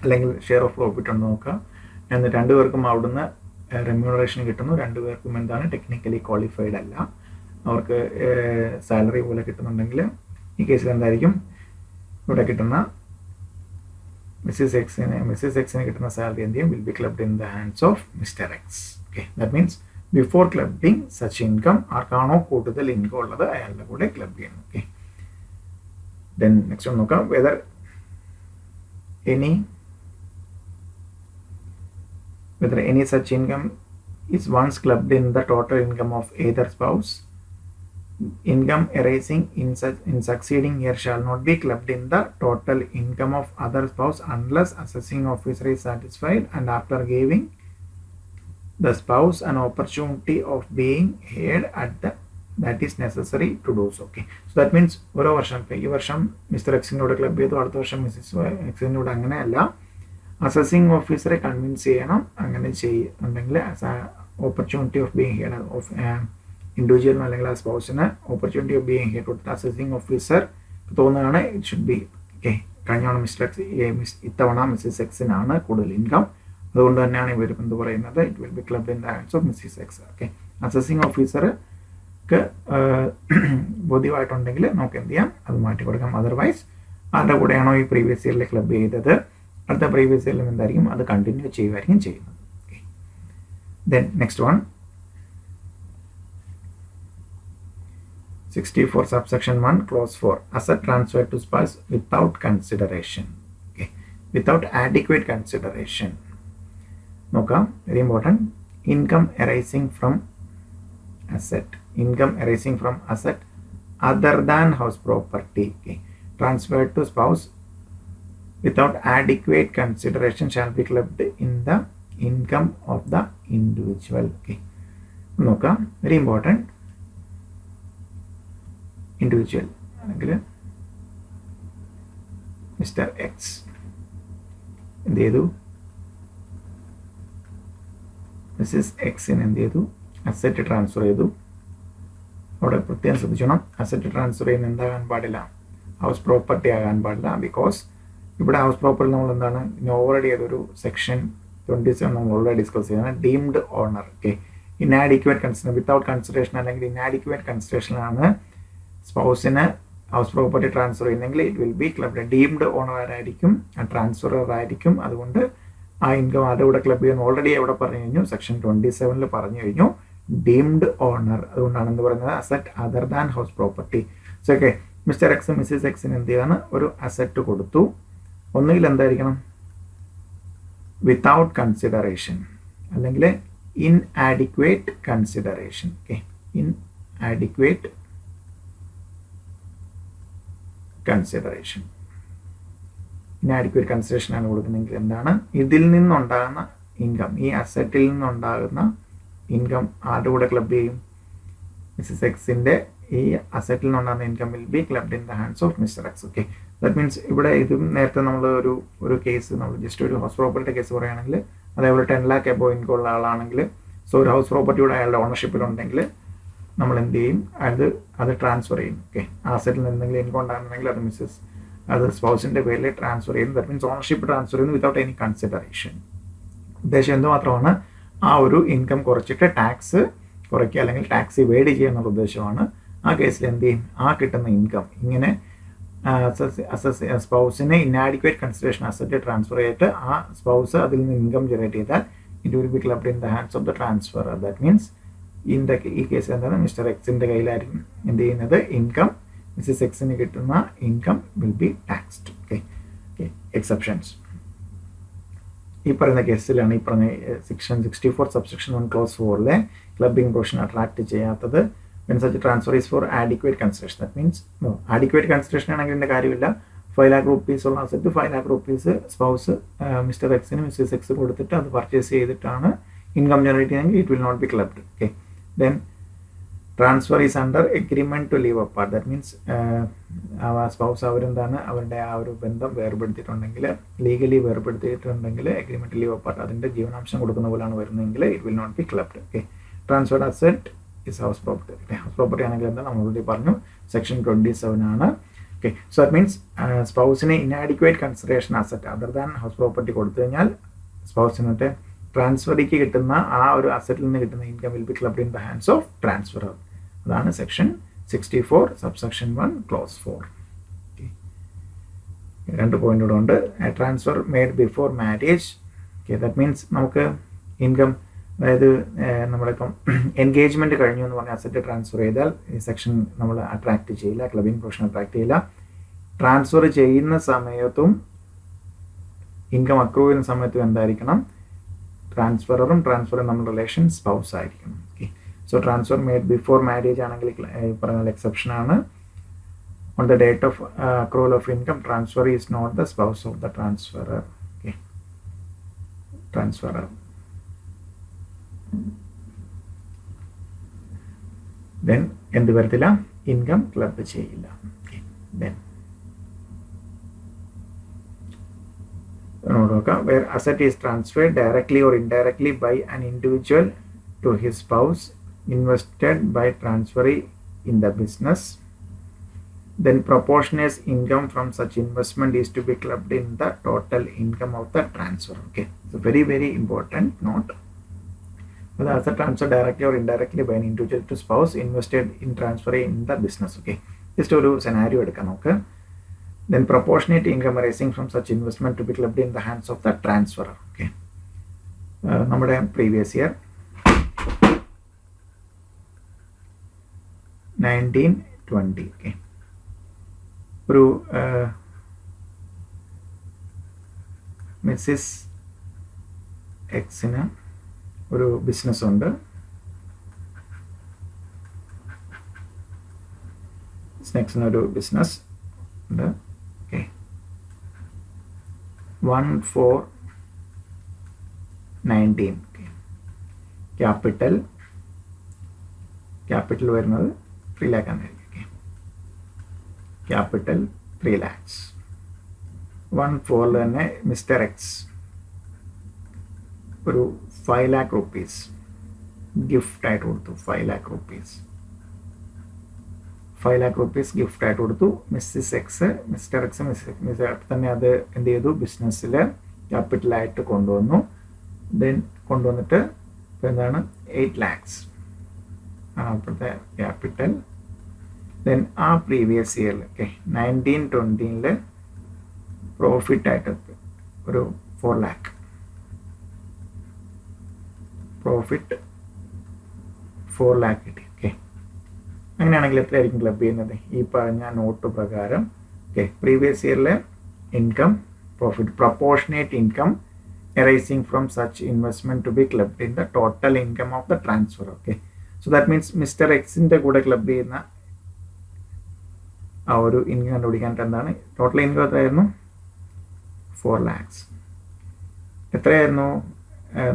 അല്ലെങ്കിൽ ഷെയർ ഓഫ് പ്രോഫിറ്റ് ഉണ്ടെന്ന് നോക്കുക. എന്നിട്ട് 2 പേർക്കും അവിടുന്ന് റെമ്യൂണറേഷൻ കിട്ടുന്നു. 2 പേർക്കും എന്താണ്, ടെക്നിക്കലി ക്വാളിഫൈഡ് അല്ല, അവർക്ക് സാലറി പോലെ കിട്ടുന്നുണ്ടെങ്കിൽ ഈ കേസിൽ എന്തായിരിക്കും, ഇവിടെ കിട്ടുന്ന മിസ്സിസ് എക്സിന് കിട്ടുന്ന സാലറി എന്ത് ചെയ്യും, will be clubbed in the hands of mister X. Okay, that means before clubbing such income, ആർക്കാണോ കൂടുതൽ ഇൻകം ഉള്ളത് അയാളുടെ കൂടെ ക്ലബ് ചെയ്യുന്നു. ഓക്കെ, ദെൻ നെക്സ്റ്റ് ഒന്ന് നോക്കാം. Whether any such income is once clubbed in the total income of either spouse, income arising in succeeding year shall not be clubbed in the total income of other spouse unless assessing officer is satisfied and after giving the spouse an opportunity of being heard at that is necessary to do so. Okay, so that means ഓരോ വർഷം, ഈ വർഷം mister എക്സിനോട് club ചെയ്തു, അടുത്ത വർഷം Mrs എക്സിനോട് അങ്ങനെയല്ല, assessing ഓഫീസറെ convince ചെയ്യണം. അങ്ങനെ ചെയ്യുന്നുണ്ടെങ്കിൽ opportunity of being heard of ഇൻഡിവിജ്വലിന് അല്ലെങ്കിൽ ആ സ്പൗസിന് ഓപ്പർച്യൂണിറ്റി ഓഫ് ബീയിങ് ഹിയർഡ് കൊടുത്ത് അസസിങ് ഓഫീസർ തോന്നുകയാണ് ഇറ്റ് ഷുഡ് ബി ഓക്കെ, കഴിഞ്ഞ മിസ്റ്റർ എക്സ്, ഇത്തവണ മിസ്സിസ് എക്സിനാണ് കൂടുതൽ ഇൻകം, അതുകൊണ്ട് തന്നെയാണ് ഇവർ എന്ത് പറയുന്നത്, it will be clubbed in the hands of Mrs X. Okay, assessing ഓഫീസർക്ക് ബോധ്യമായിട്ടുണ്ടെങ്കിൽ നമുക്ക് എന്ത് ചെയ്യാം, അത് മാറ്റി കൊടുക്കാം. അതർവൈസ് ആരുടെ കൂടെയാണോ ഈ പ്രീവിയസ് ഇയറിൽ ക്ലബ് ചെയ്തത്, അടുത്ത പ്രീവിയസ് ഇയറിലും എന്തായിരിക്കും, അത് കണ്ടിന്യൂ ചെയ്യുമായിരിക്കും ചെയ്യുന്നത്. Okay, then next one 64 subsection 1 clause 4 asset transfer to spouse without consideration. Okay, without adequate consideration. നോക്കാം, very important. Income arising from asset other than house property, okay, transferred to spouse without adequate consideration shall be clubbed in the income of the individual. Okay, നോക്കാം, very important. Individual ആണെങ്കിൽ mister X എന്ത് ചെയ്തു, Mrs എക്സിന് എന്ത് ചെയ്തു, asset transfer ചെയ്തു. അവിടെ പ്രത്യേകം ശ്രദ്ധിക്കണം, അസറ്റ് ട്രാൻസ്ഫർ ചെയ്യുന്ന എന്താകാൻ പാടില്ല, ഹൗസ് പ്രോപ്പർട്ടി ആകാൻ പാടില്ല. ബിക്കോസ് ഇവിടെ ഹൗസ് പ്രോപ്പർട്ടി നമ്മൾ എന്താണ് ഓൾറെഡി അതൊരു സെക്ഷൻ 27 നമ്മൾ ഓൾറെഡി ഡിസ്കസ് ചെയ്താണ്, deemed owner. Okay, inadequate consider, without consideration അല്ലെങ്കിൽ ഇനാഡിക്വേറ്റ് കൺസിഡറേഷനാണ് സ്പൗസിന് ഹൗസ് പ്രോപ്പർട്ടി ട്രാൻസ്ഫർ ചെയ്യുന്നെങ്കിൽ it will be clubbed. Deemed owner ആരായിരിക്കും, ട്രാൻസ്ഫറർ ആയിരിക്കും. അതുകൊണ്ട് ആ ഇൻകം ആരുടെ കൂടെ ക്ലബ് ചെയ്യുന്നു, ഓൾറെഡി എവിടെ പറഞ്ഞു കഴിഞ്ഞു, സെക്ഷൻ 27 പറഞ്ഞു കഴിഞ്ഞു, ഡീംഡ് ഓണർ. അതുകൊണ്ടാണ് എന്ത് പറയുന്നത്, asset other than house property. So okay, mister X Mrs എക്സിന് എന്ത് ചെയ്യാണ്, ഒരു അസറ്റ് കൊടുത്തു. ഒന്നുകിൽ എന്തായിരിക്കണം, വിത്തൗട്ട് കൺസിഡറേഷൻ അല്ലെങ്കിൽ inadequate consideration. Okay, inadequate consideration, inadequate consideration ആണ് കൊടുക്കുന്നതെങ്കിൽ എന്താണ്, ഇതിൽ നിന്നുണ്ടാകുന്ന ഇൻകം, ഈ അസറ്റിൽ നിന്നുണ്ടാകുന്ന ഇൻകം ആരുടെ കൂടെ ക്ലബ് ചെയ്യും, മിസ്സിസ് എക്സിൻ്റെ ഈ അസറ്റിൽ നിന്നുണ്ടാകുന്ന income will be clubbed in the hands of mister X. Okay, that means ഇവിടെ ഇതും നേരത്തെ നമ്മൾ ഒരു കേസ് നമ്മൾ ജസ്റ്റ് ഒരു ഹൗസ് പ്രോപ്പർട്ടിയുടെ കേസ് പറയുകയാണെങ്കിൽ, അതേപോലെ 10 lakh എബോ ഇൻകം ഉള്ള ആളാണെങ്കിൽ, സോ ഒരു ഹൗസ് പ്രോപ്പർട്ടിയുടെ അയാളുടെ ഓണർഷിപ്പിലുണ്ടെങ്കിൽ നമ്മൾ എന്ത് ചെയ്യും, അത് ട്രാൻസ്ഫർ ചെയ്യും. ഓക്കെ, ആ അസറ്റിൽ നിന്ന് എന്തെങ്കിലും ഇൻകം ഉണ്ടാകുന്നുണ്ടെങ്കിൽ അത് സ്പൗസിൻ്റെ പേരിൽ ട്രാൻസ്ഫർ ചെയ്യും. ദാറ്റ് മീൻസ് ഓണർഷിപ്പ് ട്രാൻസ്ഫർ ചെയ്യുന്നു വിതൗട്ട് എനി കൺസിഡറേഷൻ. ഉദ്ദേശം എന്തുമാത്രമാണ്, ആ ഒരു ഇൻകം കുറച്ചിട്ട് ടാക്സ് കുറയ്ക്കുക അല്ലെങ്കിൽ ടാക്സ് ഇവേഡ് ചെയ്യുക എന്നുള്ള ഉദ്ദേശമാണ്. ആ കേസിൽ എന്ത് ചെയ്യും, ആ കിട്ടുന്ന ഇൻകം ഇങ്ങനെ സ്പൗസിന് ഇന്നാഡിക്വേറ്റ് കൺസിഡറേഷൻ അസറ്റ് ട്രാൻസ്ഫർ ചെയ്തിട്ട് ആ സ്പൗസ് അതിൽ നിന്ന് ഇൻകം ജനറേറ്റ് ചെയ്താൽ it will be clubbed in the hands of the transferor. That means ഈ കേസിൽ എന്താണ്, മിസ്റ്റർ എക്സിൻ്റെ കയ്യിലായിരിക്കും എന്ത് ചെയ്യുന്നത്, ഇൻകം. മിസ്സിസ് എക്സിന് കിട്ടുന്ന income will be taxed. Okay, exceptions ഈ പറയുന്ന കേസിലാണ് ഈ പറഞ്ഞ section 64 subsection 1 clause 4 clubbing provision attract ചെയ്യാത്തത്. when such transfer is for adequate consideration. That means no adequate consideration ആണെങ്കിൽ ഇതിൻ്റെ കാര്യമില്ല. 5 lakh rupees ഉള്ള asset 5 lakh rupees spouse Mr എക്സിന് മിസ്സസ് എക്സ് കൊടുത്തിട്ട് അത് പർച്ചേസ് ചെയ്തിട്ടാണ് ഇൻകം ജനറേറ്റ് ചെയ്യുന്നതെങ്കിൽ it will not be clubbed. Okay, then transfer is under agreement to live apart. That means spouse അവരെന്താണ് അവരുടെ ആ ഒരു ബന്ധം വേർപെടുത്തിയിട്ടുണ്ടെങ്കിൽ, ലീഗലി വേർപെടുത്തിയിട്ടുണ്ടെങ്കിൽ എഗ്രിമെൻറ്റ് ലീവ് അപ്പാർട്ട് അതിൻ്റെ ജീവനാംശം കൊടുക്കുന്ന പോലെയാണ് വരുന്നതെങ്കിൽ it will not be clubbed. Okay, transferred asset is house property. House property ആണെങ്കിൽ എന്താ നമ്മൾ ഓൾറെഡി പറഞ്ഞു, സെക്ഷൻ 27 ആണ്. ഓക്കെ, സോ ദാറ്റ് മീൻസ് സ്പൗസിന് inadequate consideration asset other than house property കൊടുത്തു കഴിഞ്ഞാൽ സ്പൗസിനത്തെ ട്രാൻസ്ഫറിക്ക് കിട്ടുന്ന ആ ഒരു അസറ്റിൽ നിന്ന് കിട്ടുന്ന income will be clubbed in the hands of transferor. അതാണ് സെക്ഷൻ 64 സബ്സെക്ഷൻ 1 ക്ലോസ് 4. രണ്ട് പോയിന്റ് കൂടെ ഉണ്ട്. Transfer made before marriage. Okay, that means നമുക്ക് ഇൻകം, അതായത് നമ്മളിപ്പം എൻഗേജ്മെൻറ്റ് കഴിഞ്ഞു എന്ന് പറഞ്ഞാൽ അസറ്റ് ട്രാൻസ്ഫർ ചെയ്താൽ ഈ സെക്ഷൻ നമ്മൾ അട്രാക്റ്റ് ചെയ്യില്ല, ക്ലബിംഗ് പ്രൊവിഷൻ അട്രാക്റ്റ് ചെയ്യില്ല. ട്രാൻസ്ഫർ ചെയ്യുന്ന സമയത്തും ഇൻകം അക്രൂ ചെയ്യുന്ന സമയത്തും എന്തായിരിക്കണം, ട്രാൻസ്ഫറും നമ്മൾ റിലേഷൻ സ്പൗസ് ആയിരിക്കണം. Okay, so transfer made before marriage ആണെങ്കിൽ പറഞ്ഞ എക്സെപ്ഷൻ ആണ്. On the date of accrual of income transfer is not the spouse of the transferor. Okay, transferor then എന്ത് വരത്തില്ല, ഇൻകം ക്ലബ് ചെയ്യില്ല. ദെൻ നോക്കാം, where asset is transferred directly or indirectly by an individual to his spouse invested by transferee in the business, then proportionate income from such investment is to be clubbed in the total income of the transfer. Okay, so very very important note. Whether asset transferred directly or indirectly by an individual to spouse invested in transferee in the business. Okay, just ഒരു scenario എടുക്കാം നമുക്ക്. Then proportionate income arising from such investment to be clubbed in the hands of the transferor. Okay, നമ്മുടെ previous year 1920. Okay, ഒരു Mrs എക്സിന് ഒരു business ഉണ്ട്. എക്സിനൊരു business ഉണ്ട്. Okay, 1419. Capital വരുന്നത് 3 lakh ആണ്. Capital 3 lakhs. 14 തന്നെ മിസ്റ്റർ എക്സ് ഒരു 5 lakh rupees ഗിഫ്റ്റ് ആയിട്ട് കൊടുത്തു. 5 lakh rupees ഗിഫ്റ്റ് ആയിട്ട് കൊടുത്തു. മിസ്സിസ് എക്സ് മിസ്റ്റർ എക്സ് തന്നെ അത് എന്ത് ചെയ്തു, ബിസിനസ്സിൽ ക്യാപിറ്റലായിട്ട് കൊണ്ടുവന്നു. ദെൻ കൊണ്ടുവന്നിട്ട് ഇപ്പോൾ എന്താണ് 8 lakhs ആണ് അപ്പോഴത്തെ ക്യാപിറ്റൽ. ദെൻ ആ പ്രീവിയസ് ഇയറിൽ 1920 പ്രോഫിറ്റായിട്ട് ഒരു 4 lakh പ്രോഫിറ്റ് 4 lakh കിട്ടി. ഓക്കെ, അങ്ങനെയാണെങ്കിൽ എത്രയായിരിക്കും ക്ലബ് ചെയ്യുന്നത്, ഈ പറഞ്ഞ നോട്ട് പ്രകാരം. ഓക്കെ, പ്രീവിയസ് ഇയറിലെ income profit proportionate income arising from such investment to be clubbed in the total income of the transfer. Okay, so that means mister എക്സിൻ്റെ കൂടെ ക്ലബ് ചെയ്യുന്ന ആ ഒരു ഇൻകം കണ്ടുപിടിക്കാനായിട്ട് എന്താണ്, ടോട്ടൽ ഇൻകം എത്രയായിരുന്നു, 4 lakhs. എത്രയായിരുന്നു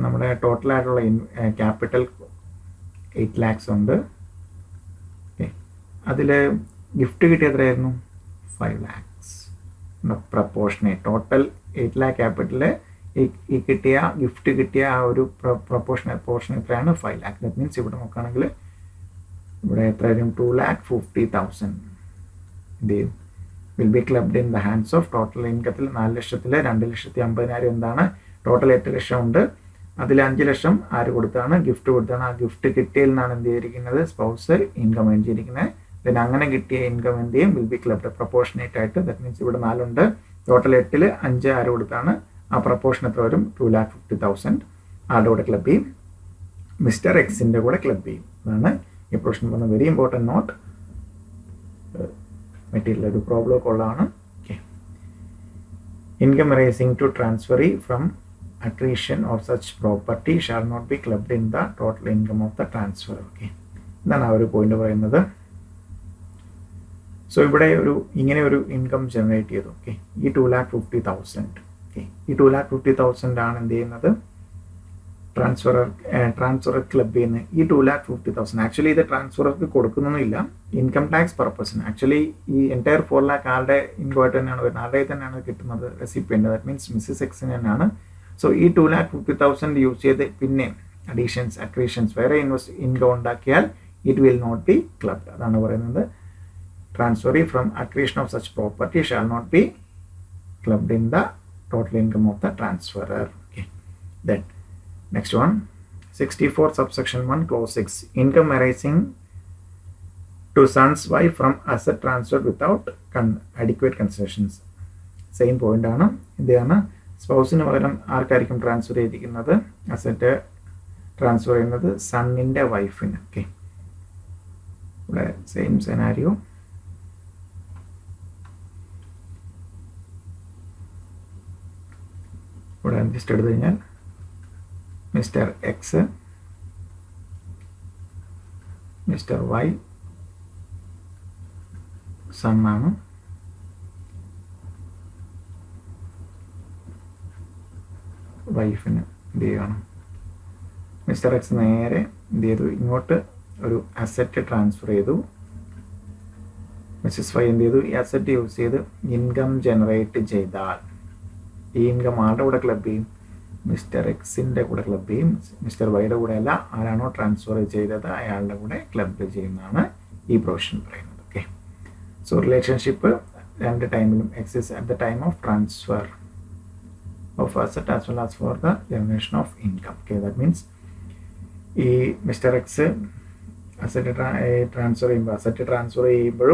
നമ്മുടെ ടോട്ടലായിട്ടുള്ള ക്യാപിറ്റൽ 8 lakhs ഉണ്ട്. ഓക്കെ, അതിൽ ഗിഫ്റ്റ് കിട്ടിയ എത്രയായിരുന്നു? 5 lakhs. Proportionate total 8 lakh capital ഈ കിട്ടിയ ഗിഫ്റ്റ് കിട്ടിയ ആ ഒരു പ്രപ്പോർഷനേറ്റ് പോർഷൻ എത്രയാണ്? 5 lakh. ദാറ്റ് മീൻസ് ഇവിടെ നോക്കുകയാണെങ്കിൽ ഇവിടെ എത്രയായിരിക്കും? 2,50,000 എന്ത് ചെയ്യും? Will be clubbed in the hands of total ഇൻകത്തിൽ 4 ലക്ഷത്തിൽ 2,50,000 എന്താണ്? ടോട്ടൽ 8 ലക്ഷം ഉണ്ട്. അതിൽ 5 ലക്ഷം ആര് കൊടുത്താണ്? ഗിഫ്റ്റ് കൊടുത്താണ്. ആ ഗിഫ്റ്റ് കിട്ടിയതിൽ നിന്നാണ് എന്ത് ചെയ്തിരിക്കുന്നത്? സ്പൗസ് ഇൻകം എഴുതിയിരിക്കുന്നത്. ദെൻ അങ്ങനെ കിട്ടിയ ഇൻകം എന്ത് ചെയ്യും? വിൽ ബി ക്ലബ്ഡ് പ്രപ്പോർഷനേറ്റ് ആയിട്ട്. ദാറ്റ് മീൻസ് ഇവിടെ 4 ഉണ്ട്. ടോട്ടൽ 8ൽ 5 ആര് കൊടുത്താണ്? ആ പ്രപ്പോർഷൻ എത്ര വരും? 2,50,000 ആരുടെ കൂടെ ക്ലബ് ചെയ്യും? മിസ്റ്റർ എക്സിൻ്റെ കൂടെ ക്ലബ് ചെയ്യും. അതാണ് ഈ പ്രശ്നം പറഞ്ഞ വെരി ഇമ്പോർട്ടൻറ്റ് നോട്ട്. മെറ്റീരിയൽ ഒരു പ്രോബ്ലം ഒക്കെ ഉള്ളതാണ്. Okay. Income arising to transferee from accretion of such property shall not be clubbed in the total income of the transfer. Okay, ഇതാണ് ആ ഒരു പോയിന്റ് പറയുന്നത്. സോ ഇവിടെ ഇങ്ങനെ ഒരു ഇൻകം ജനറേറ്റ് ചെയ്തു. ഓക്കെ, ഈ 2,50,000. ഓക്കെ, ഈ 2,50,000 ആണ് എന്ത് ചെയ്യുന്നത്? ട്രാൻസ്ഫറർ ക്ലബ് ചെയ്യുന്നത്. ഈ 2,50,000 ആക്ച്വലി ഇത് ട്രാൻസ്ഫറർക്ക് കൊടുക്കുന്നൊന്നുമില്ല, ഇൻകം ടാക്സ് പർപ്പസിന്. ആക്ച്വലി ഈ എൻറ്റയർ 4 lakh ആരുടെ ഇൻകോയിട്ട് തന്നെയാണ് വരുന്നത്? ആരുടെ തന്നെയാണ് കിട്ടുന്നത്? റെസിപ്പിയൻ്റ്. ദാറ്റ് മീൻസ് മിസ്സിസ് എക്സിന് തന്നെയാണ്. സോ ഈ 2,50,000 യൂസ് ചെയ്ത് പിന്നെ അഡീഷൻസ് അക്രീഷൻസ് വേറെ ഇൻകം ഉണ്ടാക്കിയാൽ it will not be clubbed. അതാണ് പറയുന്നത്. Transferee from accretion of such property shall not be clubbed in the total income of the transferor. Okay, then next one 64 subsection 1 clause 6 income arising to son's wife from asset transfer without adequate considerations. Same point ആണ്. ഇതാണ് സ്പൗസിന് പകരം ആർക്കായിരിക്കും transfer ചെയ്തിരിക്കുന്നത്? Asset transfer ചെയ്യുന്നത് സണ്ണിൻ്റെ വൈഫിന്. Okay, ഇവിടെ same scenario. ഇവിടെ just എടുത്തു കഴിഞ്ഞാൽ മിസ്റ്റർ എക്സ്, മിസ്റ്റർ വൈ സണ്ണാണ്. വൈഫിന് എന്ത് ചെയ്യണം? മിസ്റ്റർ എക്സ് നേരെ എന്ത് ചെയ്തു? ഇങ്ങോട്ട് ഒരു അസറ്റ് ട്രാൻസ്ഫർ ചെയ്തു. മിസ്സസ് വൈ എന്ത് ചെയ്തു? ഈ അസറ്റ് യൂസ് ചെയ്ത് ഇൻകം ജനറേറ്റ് ചെയ്താൽ ഈ ഇൻകം ആരുടെ കൂടെ ക്ലബ് ചെയ്യും? മിസ്റ്റർ എക്സിൻ്റെ കൂടെ ക്ലബ് ചെയ്യും. മിസ്റ്റർ വൈയുടെ കൂടെ അല്ല, ആരാണോ ട്രാൻസ്ഫർ ചെയ്തത് അയാളുടെ കൂടെ ക്ലബ് ചെയ്യുന്നതാണ് ഈ പ്രൊവിഷൻ പറയുന്നത്. ഓക്കെ, സോ റിലേഷൻഷിപ്പ് രണ്ട് ടൈമിലും exists at the time of transfer of asset as well as for the generation of income. Okay, that means ഈ മിസ്റ്റർ എക്സ് അസറ്റ് ട്രാൻസ്ഫർ ചെയ്യുമ്പോൾ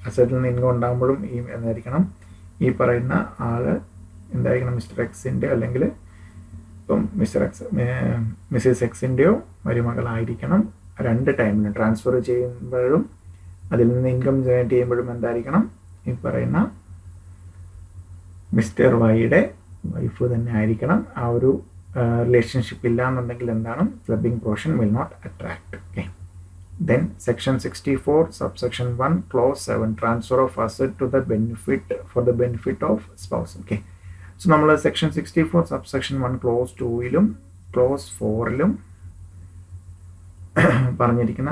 അസറ്റിൽ നിന്ന് ഇൻകം ഉണ്ടാകുമ്പോഴും ഈ എന്തായിരിക്കണം? ഈ പറയുന്ന ആള് എന്തായിരിക്കണം? മിസ്റ്റർ എക്സിൻ്റെ അല്ലെങ്കിൽ ഇപ്പം മിസ്റ്റർ എക്സ് മിസ്സസ് എക്സിൻ്റെയോ മരുമകളായിരിക്കണം. രണ്ട് ടൈമിലും ട്രാൻസ്ഫർ ചെയ്യുമ്പോഴും അതിൽ നിന്ന് ഇൻകം ജനറേറ്റ് ചെയ്യുമ്പോഴും എന്തായിരിക്കണം? ഈ പറയുന്ന മിസ്റ്റർ വൈയുടെ വൈഫ് തന്നെ ആയിരിക്കണം. ആ ഒരു റിലേഷൻഷിപ്പ് ഇല്ല എന്നുണ്ടെങ്കിൽ എന്താണ്? Clubbing provision will not attract. Okay, then section 64 subsection 1 clause 7 transfer of asset to the benefit for the benefit of spouse. Okay, so നമ്മൾ സെക്ഷൻ 64 subsection 1 clause 2ലും clause 4ലും പറഞ്ഞിരിക്കുന്ന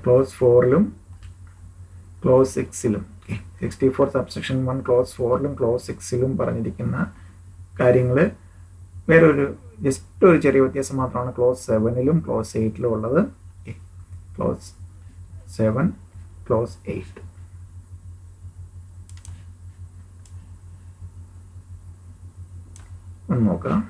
clause 4ലും clause 6ലും 64 subsection 1 clause 4ലും clause 6ലും പറഞ്ഞിരിക്കുന്ന കാര്യങ്ങൾ വേറൊരു just ഒരു ചെറിയ വ്യത്യാസം മാത്രമാണ് clause 7ലും clause 8ലും ഉള്ളത്. clause 7 clause 8 ഒന്ന് നോക്കാം.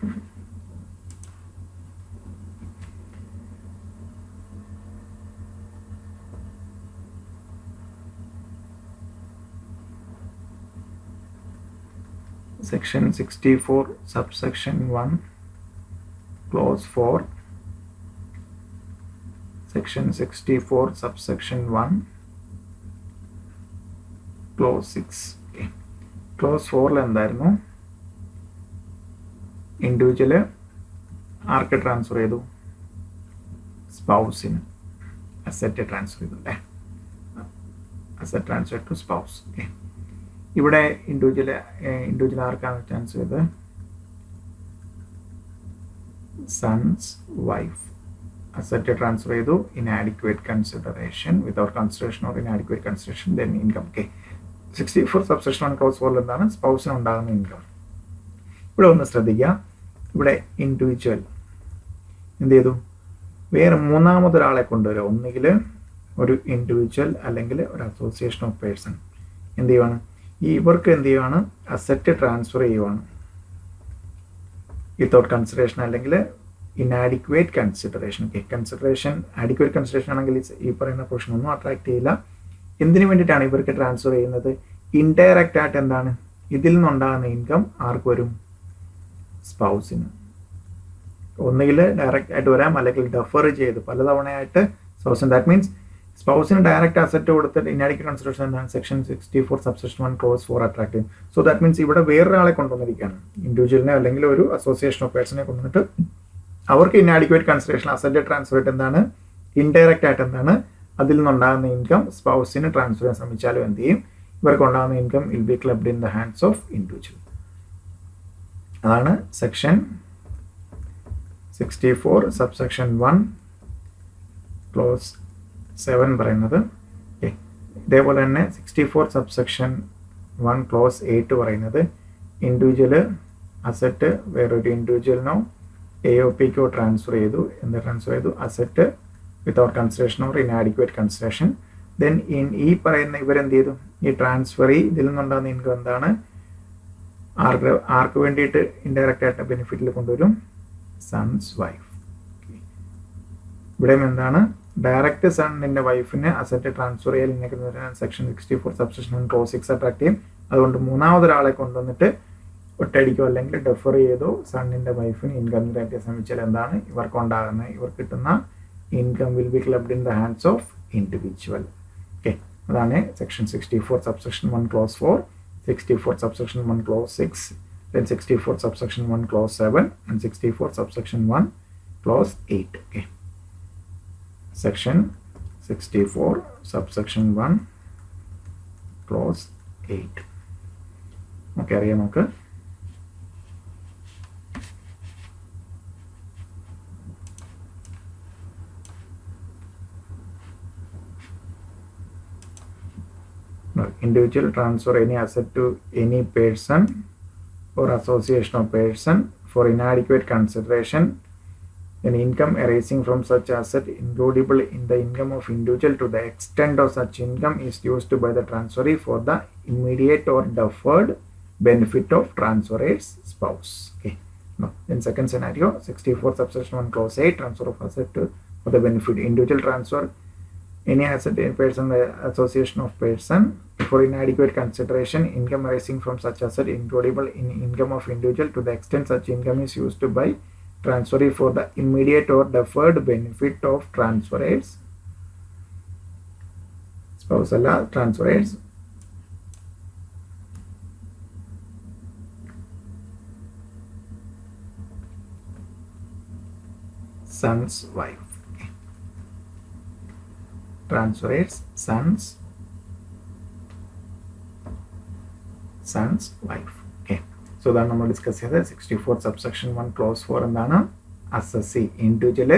Section 64 subsection 1 clause 4 section 64 subsection 1 clause 6. okay. clause 4ൽ എന്തായിരുന്നു? ഇൻഡിവിജ്വല് ആർക്ക് ട്രാൻസ്ഫർ ചെയ്തു? സ്പൗസിന് അസറ്റ് ട്രാൻസ്ഫർ ചെയ്തു അല്ലേ? Asset transfer to spouse. Okay, ഇവിടെ ഇൻഡിവിജ്വൽ ആർക്കാണ് ട്രാൻസ്ഫർ ചെയ്തത്? Sons wife. അസറ്റ് ട്രാൻസ്ഫർ ചെയ്തു, inadequate consideration, without consideration or inadequate consideration, then income. Okay, 64 subsection 1 clause 4 എന്താണ്? സ്പൗസിന് ഉണ്ടാകുന്ന ഇൻകം. ഇവിടെ ഒന്ന് ശ്രദ്ധിക്കുക, ഇവിടെ ഇൻഡിവിജ്വൽ എന്ത് ചെയ്തു? വേറെ മൂന്നാമതൊരാളെ കൊണ്ടുവരിക. ഒന്നുകിൽ ഒരു ഇൻഡിവിജ്വൽ അല്ലെങ്കിൽ ഒരു അസോസിയേഷൻ ഓഫ് പേഴ്സൺ എന്ത് ചെയ്യുവാണ്? ഇവർക്ക് എന്ത് ചെയ്യുവാണ്? അസറ്റ് ട്രാൻസ്ഫർ ചെയ്യുവാണ് വിത്തൗട്ട് കൺസിഡറേഷൻ അല്ലെങ്കിൽ inadequate consideration. Okay, consideration adequate consideration ആണെങ്കിൽ ഈ പറയുന്ന പോർഷൻ ഒന്നും അട്രാക്ട് ചെയ്യില്ല. എന്തിനു വേണ്ടിയിട്ടാണ് ഇവർക്ക് ട്രാൻസ്ഫർ ചെയ്യുന്നത്? ഇൻഡയറക്റ്റ് ആയിട്ട് എന്താണ്? ഇതിൽ നിന്നുണ്ടാകുന്ന ഇൻകം ആർക്ക് വരും? സ്പൗസിന്. ഒന്നുകിൽ ഡയറക്റ്റ് ആയിട്ട് വരാം, അല്ലെങ്കിൽ ഡെഫർ ചെയ്ത് പലതവണയായിട്ട് സ്പൗസിന്. ദാറ്റ് മീൻസ് സ്പൗസിന് ഡയറക്റ്റ് അസറ്റ് കൊടുത്തിട്ട് ഇനാഡിക്വേറ്റ് കൺസിഡറേഷൻ എന്താണ്? സെക്ഷൻ 64 സബ്സെക്ഷൻ 1 ക്ലോസ് 4 അട്രാക്ട് ചെയ്യും. സോ ദാറ്റ് മീൻസ് ഇവിടെ വേറൊരാളെ കൊണ്ടുവന്നിരിക്കുകയാണ്, ഇൻഡിവിജ്വലിനെ അല്ലെങ്കിൽ ഒരു അസോസിയേഷൻ ഓഫ് പേഴ്സണെ കൊണ്ടുവന്നിട്ട് അവർക്ക് ഇനാഡിക്വേറ്റ് കൺസിഡറേഷൻ അസറ്റ് ട്രാൻസ്ഫർ ആയിട്ട് എന്താണ്? ഇൻഡയറക്റ്റ് ആയിട്ട് എന്താണ്? അതിൽ നിന്നുണ്ടാകുന്ന ഇൻകം സ്പൗസിന് ട്രാൻസ്ഫർ ചെയ്യാൻ ശ്രമിച്ചാലും എന്ത് ചെയ്യും? ഇവർക്ക് ഉണ്ടാകുന്ന income will be clubbed in the hands of individual. അതാണ് സെക്ഷൻ 64 സബ്സെക്ഷൻ 1 ക്ലോസ് 7 പറയുന്നത്. ഇതേപോലെ തന്നെ 64 സബ്സെക്ഷൻ 1 ക്ലോസ് 8 പറയുന്നത് ഇൻഡിവിജ്വൽ അസറ്റ് വേറൊരു ഇൻഡിവിജ്വലിനോ AOPക്കോ ട്രാൻസ്ഫർ ചെയ്തു. എന്ത് ട്രാൻസ്ഫർ ചെയ്തു? Asset without consideration or inadequate consideration. Then ഈ പറയുന്ന ഇവരെന്ത് ചെയ്തു? ഈ ട്രാൻസ്ഫർ ഇതിൽ നിന്നുണ്ടാകുന്ന ഇൻകം എന്താണ്? ആർക്ക് വേണ്ടിയിട്ട് ഇൻഡയറക്റ്റ് ആയിട്ട് ബെനിഫിറ്റിൽ കൊണ്ടുവരും? Sons wife. ഇവിടെയും എന്താണ്? ഡയറക്റ്റ് സണ്ണിന്റെ വൈഫിന് അസറ്റ് ട്രാൻസ്ഫർ ചെയ്യാൻ സെക്ഷൻ 64 സബ്സെക്ഷൻ 1 ക്ലോസ് 6 അട്രാക്ട് ചെയ്യും. അതുകൊണ്ട് മൂന്നാമതൊരാളെ കൊണ്ടുവന്നിട്ട് ഒറ്റയടിക്കോ അല്ലെങ്കിൽ ഡെഫർ ചെയ്തോ സണ്ണിന്റെ വൈഫിന് ഇൻകം ഡയറക്റ്റ് ശ്രമിച്ചാൽ എന്താണ്? ഇവർക്കുണ്ടാകുന്ന ഇവർക്ക് കിട്ടുന്ന income will be clubbed in the hands of individual. Okay, അതാണ് section 64 subsection 1 clause 4, 64 subsection 1 clause 6, then 64 subsection 1 clause 7, and 64 subsection 1 clause 8. Okay, section 64 subsection 1 clause 8. Okay, അറിയാം നമുക്ക്. Individual transfer any asset to any person or association of person for inadequate consideration, an income arising from such asset includable in the income of individual to the extent of such income is used by the transferee for the immediate or deferred benefit of transferor's spouse. Okay, now in second scenario 64 subsection 1 clause 8, transfer of asset for the benefit individual transfer any asset in person association of person for inadequate consideration, income arising from such asset includable in income of individual to the extent such income is used by transferee for the immediate or deferred benefit of transferors spouse alla transferors son's wife. Transferors son's wife. Okay, so that നമ്മൾ discuss ചെയ്തത് 64 subsection 1 clause 4 എന്താണ്? Assessee individual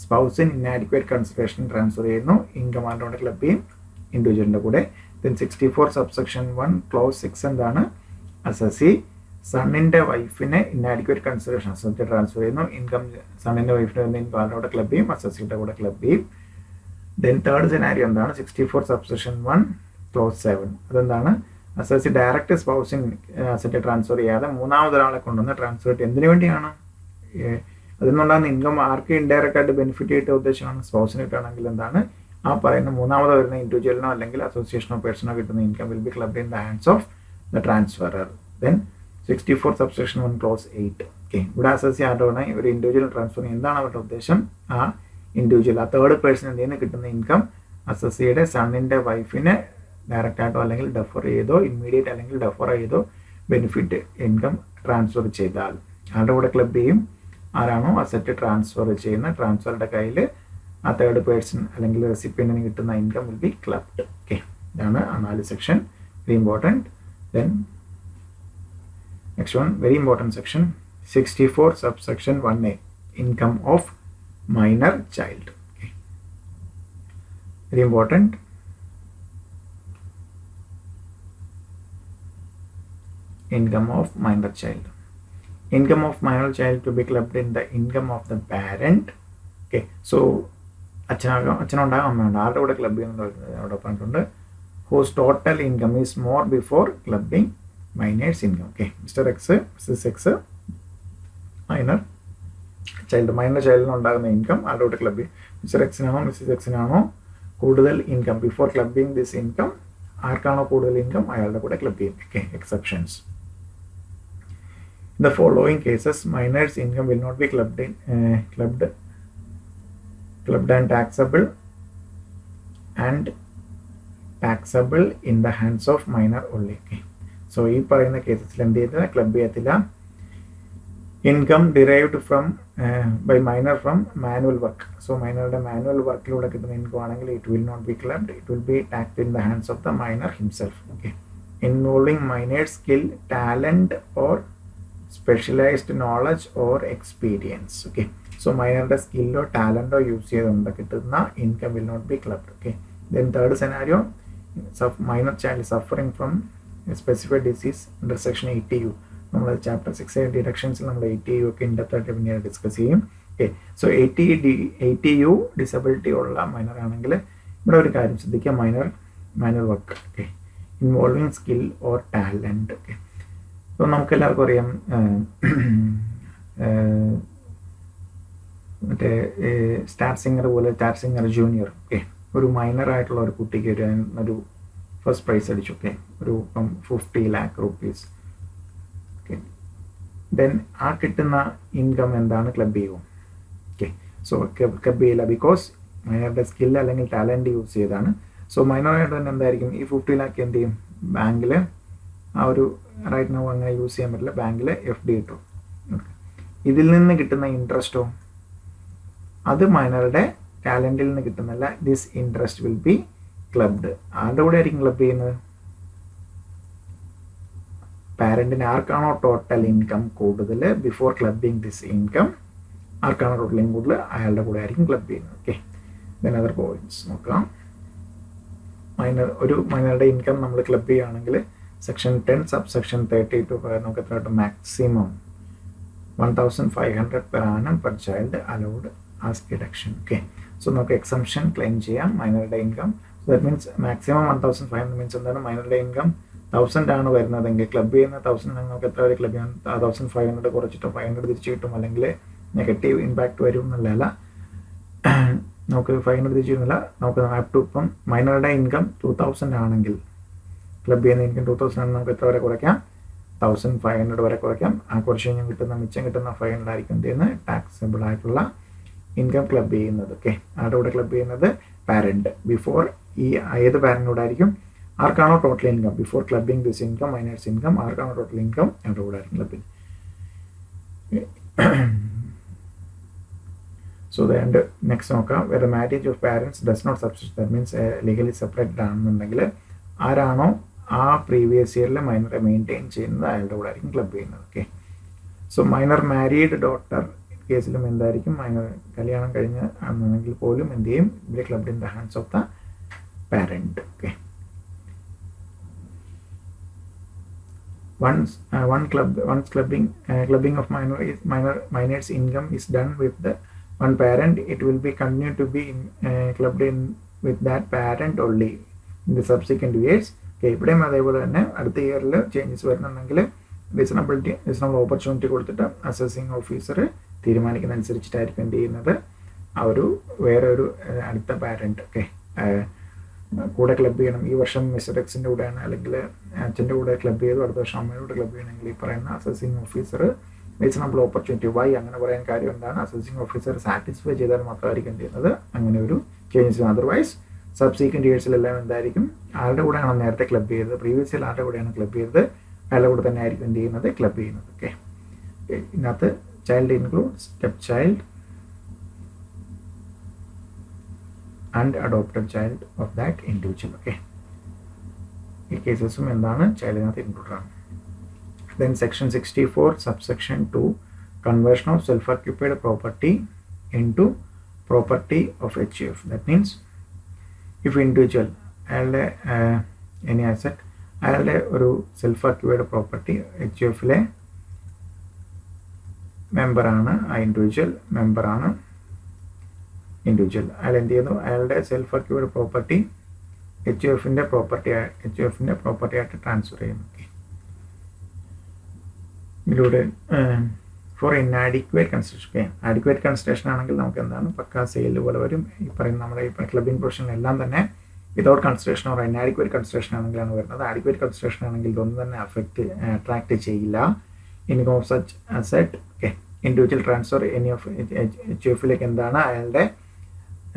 സ്പൗസിന് inadequate consideration transfer ചെയ്യുന്നു, income ആരുടെ club ചെയ്യും? ഇൻഡിവിജ്വലിൻ്റെ കൂടെ. Then 64 subsection 1 close 6 എന്താണ്? അസസി സണ്ണിൻ്റെ വൈഫിനെ ഇന്നാഡിക്വേറ്റ് കൺസിഡറേഷൻ അസറ്റ് ട്രാൻസ്ഫർ ചെയ്യുന്നു, ഇൻകം സണ്ണിൻ്റെ വൈഫിന് വന്ന് ഇൻകം ആരുടെ ക്ലബ് ചെയ്യും? അസസിയുടെ കൂടെ ക്ലബ് ചെയ്യും. ദെൻ തേർഡ് സിനാരിയോ എന്താണ്? 64 സബ്സെക്ഷൻ 1 ക്ലോസ് 7. അതെന്താണ്? അസസി ഡയറക്റ്റ് സ്പൗസിന് അസറ്റ് ട്രാൻസ്ഫർ ചെയ്യാതെ മൂന്നാമതൊരാളെ കൊണ്ടുവന്ന് ട്രാൻസ്ഫർ ചെയ്ത് എന്തിനു വേണ്ടിയാണ്? അതിൽ നിന്നുണ്ടാകുന്ന ഇൻകം ആർക്ക് ഇൻഡയറക്റ്റ് ആയിട്ട് ബെനിഫിറ്റ് ചെയ്തിട്ട് ഉദ്ദേശമാണ്? സ്പൗസിന് കിട്ടുകയാണെങ്കിൽ എന്താണ്? ആ പറയുന്ന മൂന്നാമത് വരുന്ന ഇൻഡിവിജ്വലിനോ അല്ലെങ്കിൽ അസോസിയേഷനോ പേഴ്സണോ കിട്ടുന്ന income will be clubbed in the hands of the transferor. Then 64 subsection 1 close 8. Okay, ഇവിടെ അസസി ആരുടെ ഒരു ഇൻഡിവിജ്വൽ ട്രാൻസ്ഫർ ചെയ്യും. എന്താണ് അവരുടെ ഉദ്ദേശം? ആ ഇൻഡിവിജ്വൽ ആ തേർഡ് പേഴ്സൺ എന്ത് ചെയ്യുന്ന കിട്ടുന്ന ഇൻകം അസസിയുടെ സണ്ണിൻ്റെ വൈഫിനെ ഡയറക്റ്റ് ആയിട്ടോ അല്ലെങ്കിൽ ഡെഫർ ചെയ്തോ ഇമ്മീഡിയറ്റ് അല്ലെങ്കിൽ ഡെഫർ ചെയ്തോ ബെനിഫിറ്റ് ഇൻകം ട്രാൻസ്ഫർ ചെയ്താൽ ആരുടെ കൂടെ ക്ലബ് ചെയ്യും? ആരാണോ അസറ്റ് ട്രാൻസ്ഫർ ചെയ്യുന്ന ട്രാൻസ്ഫറുടെ കയ്യിൽ ആ തേർഡ് പേഴ്സൺ അല്ലെങ്കിൽ റെസിപ്പിയന്റിന് കിട്ടുന്ന income will be clubbed. Okay, ഇതാണ് ആ 4 section. Very important. Then next one very important section 64 subsection 1A, income of minor child. Okay. Very important. Income of minor child. Income of minor child to be clubbed in the income of the parent. Okay. So അച്ഛനുണ്ടാകും അമ്മയുണ്ട് ആരുടെ കൂടെ club ചെയ്യുന്നത് അവിടെ പറഞ്ഞിട്ടുണ്ട്. whose total income is more before clubbing minor's income. Okay. Mr. X, Mrs. X, minor ചൈൽഡിനുണ്ടാകുന്ന income ആരുടെ കൂടെ club ചെയ്യും. മിസ്റ്റർ എക്സിനാണോ മിസ്സസ് എക്സിനാണോ കൂടുതൽ income before clubbing this income ആർക്കാണോ കൂടുതൽ ഇൻകം അയാളുടെ കൂടെ ക്ലബ് ചെയ്യും. Okay. Exceptions. In the following cases, minors' income will not be clubbed and taxable in the hands of minor only. Okay. So ഈ പറയുന്ന കേസസിൽ എന്ത് ചെയ്തില്ല, ക്ലബ് ചെയ്യത്തില്ല. Income derived from by minor from manual work. So മൈനറുടെ manual വർക്കിലൂടെ കിട്ടുന്ന income ആണെങ്കിൽ it will not be clubbed, it will be taxed in the hands of the minor himself. Okay. Involving minor skill, talent or specialised knowledge or experience. Okay. So മൈനറുടെ സ്കില്ലോ ടാലന്റോ use ചെയ്തുകൊണ്ട് കിട്ടുന്ന income will not be clubbed. Okay. Then third scenario, minor child suffering from specified disease under section 80U. നമ്മൾ chapter 6 ഡിഡക്ഷൻസിൽ നമ്മൾ 80U ഒക്കെ ഇൻഡെപ്തായിട്ട് പിന്നീട് discuss ചെയ്യും. ഓക്കെ. സോ 80U ഡിസബിലിറ്റി ഉള്ള മൈനർ ആണെങ്കിൽ ഇവിടെ ഒരു കാര്യം ശ്രദ്ധിക്കുക, manual work. Okay. Involving skill or talent. Okay. So നമുക്കെല്ലാവർക്കും അറിയാം മറ്റേ സ്റ്റാർ സിംഗർ പോലെ സ്റ്റാർ സിംഗർ ജൂനിയർ. ഓക്കെ. ഒരു മൈനർ ആയിട്ടുള്ള ഒരു കുട്ടിക്ക് ഒരു ഫസ്റ്റ് പ്രൈസ് അടിച്ചു. ഓക്കെ. ഒരു 50 lakh rupees. ഓക്കെ. ദെൻ ആ കിട്ടുന്ന ഇൻകം എന്താണ്, ക്ലബ് ചെയ്യുമോ? ഓക്കെ. സോ ക്ലബ് ചെയ്യില്ല, ബിക്കോസ് മൈനറുടെ സ്കിൽ അല്ലെങ്കിൽ ടാലൻറ്റ് യൂസ് ചെയ്താണ്. സോ മൈനറായിട്ട് തന്നെ എന്തായിരിക്കും, ഈ 50 lakh എന്ത് ചെയ്യും, ബാങ്കിൽ ആ ഒരു റൈറ്റ് നൗ അങ്ങനെ യൂസ് ചെയ്യാൻ പറ്റില്ല, ബാങ്കിൽ FD കിട്ടും. ഇതിൽ നിന്ന് കിട്ടുന്ന ഇൻട്രസ്റ്റോ അത് മൈനറുടെ ടാലൻറ്റിൽ നിന്ന് കിട്ടുന്നല്ല. This interest will be clubbed. ആരുടെ കൂടെ ആയിരിക്കും ക്ലബ് ചെയ്യുന്നത്? പാരന്റിന് ആർക്കാണോ ടോട്ടൽ ഇൻകം കൂടുതൽ ബിഫോർ ക്ലബിങ് ദിസ് ഇൻകം, ആർക്കാണോ ടോട്ടൽ ഇൻകം കൂടുതൽ അയാളുടെ കൂടെ ആയിരിക്കും ക്ലബ് ചെയ്യുന്നത്. ഓക്കെ. ദെൻ അതർ പോയിന്റ്സ് നോക്കാം. മൈനറുടെ ഇൻകം നമ്മൾ ക്ലബ് ചെയ്യുകയാണെങ്കിൽ സെക്ഷൻ 10 സബ്സെക്ഷൻ 32 നമുക്ക് എത്ര കിട്ടും, maximum 1500 per annum per child allowed as deduction. Okay. So നമുക്ക് എക്സംഷൻ ക്ലെയിം ചെയ്യാം മൈനറുടെ income. So that means maximum 1500 means എന്താണ്, മൈനറുടെ ഇൻകം 1000 ആണ് വരുന്നതെങ്കിൽ ക്ലബ് ചെയ്യുന്ന 1000 നമുക്ക് എത്ര വരെ ക്ലബ് ചെയ്യാം, 1500 കുറച്ചിട്ടോ 500 തിരിച്ചു കിട്ടും, അല്ലെങ്കിൽ നെഗറ്റീവ് ഇമ്പാക്റ്റ് വരും എന്നല്ല, നമുക്ക് 500 തിരിച്ചു കിട്ടുന്നില്ല. നമുക്ക് അപ് ടു ഇപ്പം മൈനറുടെ ഇൻകം 2000 ആണെങ്കിൽ ക്ലബ് ചെയ്യുന്ന ഇൻകം 2000 ആണ്, നമുക്ക് എത്ര വരെ കുറയ്ക്കാം, 1500 വരെ കുറയ്ക്കാം. ആ കുറച്ച് കഴിഞ്ഞ് മിച്ചം കിട്ടുന്ന 500 ആയിരിക്കും എന്ത് ചെയ്യുന്നത്, ടാക്സബിൾ ആയിട്ടുള്ള ഇൻകം ക്ലബ് ചെയ്യുന്നത്. ഓക്കെ. ആരുടെ കൂടെ ക്ലബ് ചെയ്യുന്നത്, പാരന്റ്. ബിഫോർ ഈ ഏത് പാരന്റിനോട് ആയിരിക്കും, ആർക്കാണോ total income before clubbing this income minors income, ആർക്കാണോ ടോട്ടൽ ഇൻകം അവരുടെ കൂടെ ആയിരിക്കും ക്ലബിങ്. സോ ദാൻഡ് നെക്സ്റ്റ് നോക്കാം, where the marriage of parents does not substitute, that means legally separated ആണെന്നുണ്ടെങ്കിൽ ആരാണോ ആ പ്രീവിയസ് ഇയറിൽ മൈനറെ മെയിൻറ്റെയിൻ ചെയ്യുന്നത് അയാളുടെ കൂടെ ആയിരിക്കും ക്ലബ് ചെയ്യുന്നത്. Okay. So minor married daughter കേസിലും എന്തായിരിക്കും, മൈനർ കല്യാണം കഴിഞ്ഞ് ആണെന്നുണ്ടെങ്കിൽ പോലും എന്ത് ചെയ്യും, ഇവിടെ clubbed in the hands of the parent. Okay. Once clubbing of minor's income is done with the one parent, it will be continued to be clubbed in with that parent only in the subsequent years. Okay, ഇവിടെയും അതേപോലെ തന്നെ അടുത്ത ഇയറിൽ changes വരുന്നുണ്ടെങ്കിൽ reasonable opportunity കൊടുത്തിട്ട് assessing officer തീരുമാനിക്കുന്ന അനുസരിച്ചിട്ടായിരിക്കും എന്ത് ചെയ്യുന്നത്, ആ ഒരു വേറെ ഒരു അടുത്ത പാരന്റ്. ഓക്കെ. കൂടെ ക്ലബ് ചെയ്യണം. ഈ വർഷം മിസ്റ്റർ എക്സിൻ്റെ കൂടെയാണ് അല്ലെങ്കിൽ അച്ഛൻ്റെ കൂടെ ക്ലബ് ചെയ്തു, അടുത്ത വർഷം അമ്മയുടെ കൂടെ ക്ലബ് ചെയ്യണമെങ്കിൽ ഈ പറയുന്ന assessing officer reasonable opportunity. Why അങ്ങനെ പറയാൻ കാര്യം എന്താണ്, അസസിങ് ഓഫീസർ സാറ്റിസ്ഫൈ ചെയ്താൽ മാത്രമായിരിക്കും എന്ത് ചെയ്യുന്നത് അങ്ങനെ ഒരു ചേഞ്ചസ്. അതർവൈസ് സബ്സീക്വൻറ്റ് ഇയേഴ്സിലെല്ലാം എന്തായിരിക്കും, ആരുടെ കൂടെയാണോ നേരത്തെ ക്ലബ് ചെയ്തത്, പ്രീവിയസ് ഇയർ ആരുടെ കൂടെയാണ് ക്ലബ് ചെയ്തത് അയാളുടെ കൂടെ തന്നെ ആയിരിക്കും എന്ത് ചെയ്യുന്നത്, ക്ലബ് ചെയ്യുന്നത്. ഓക്കെ. ഇതിനകത്ത് child include step child and adopted child of that individual. Okay. ഈ കേസസും എന്താണ്, ചൈൽഡിനകത്ത് ഇൻക്ലൂഡ് ആണ്. Then section 64 subsection 2 conversion of self occupied property in to property of HUF. That means if individual അയാളുടെ any asset അയാളുടെ ഒരു self acquired property HUFലെ മെമ്പറാണ്, ആ ഇൻഡിവിജ്വൽ മെമ്പറാണ് ഇൻഡിവിജ്വൽ. അയാൾ എന്ത് ചെയ്യുന്നു, അയാളുടെ സെൽഫ് അക്യൂർഡ് പ്രോപ്പർട്ടി HUFന്റെ പ്രോപ്പർട്ടി ആയിട്ട് ട്രാൻസ്ഫർ ചെയ്യുന്നു. ഇതിലൂടെ four inadequate consideration, adequate consideration ആണെങ്കിൽ നമുക്ക് എന്താണ് പക്കാ സെയിൽ പോലെ വരും. ഈ പറയുന്ന നമ്മുടെ ഈ ക്ലബിംഗ് പ്രൊവിഷനിലെല്ലാം തന്നെ without consideration or inadequate consideration ആണെങ്കിലാണ് വരുന്നത്. ആഡിക്വേറ്റ് കൺസിഡറേഷൻ ആണെങ്കിൽ ഇതൊന്നും തന്നെ അട്രാക്ട് ചെയ്യില്ല. Income of such asset, okay, individual transfer any of HUFലേക്ക് എന്താണ് അയാളുടെ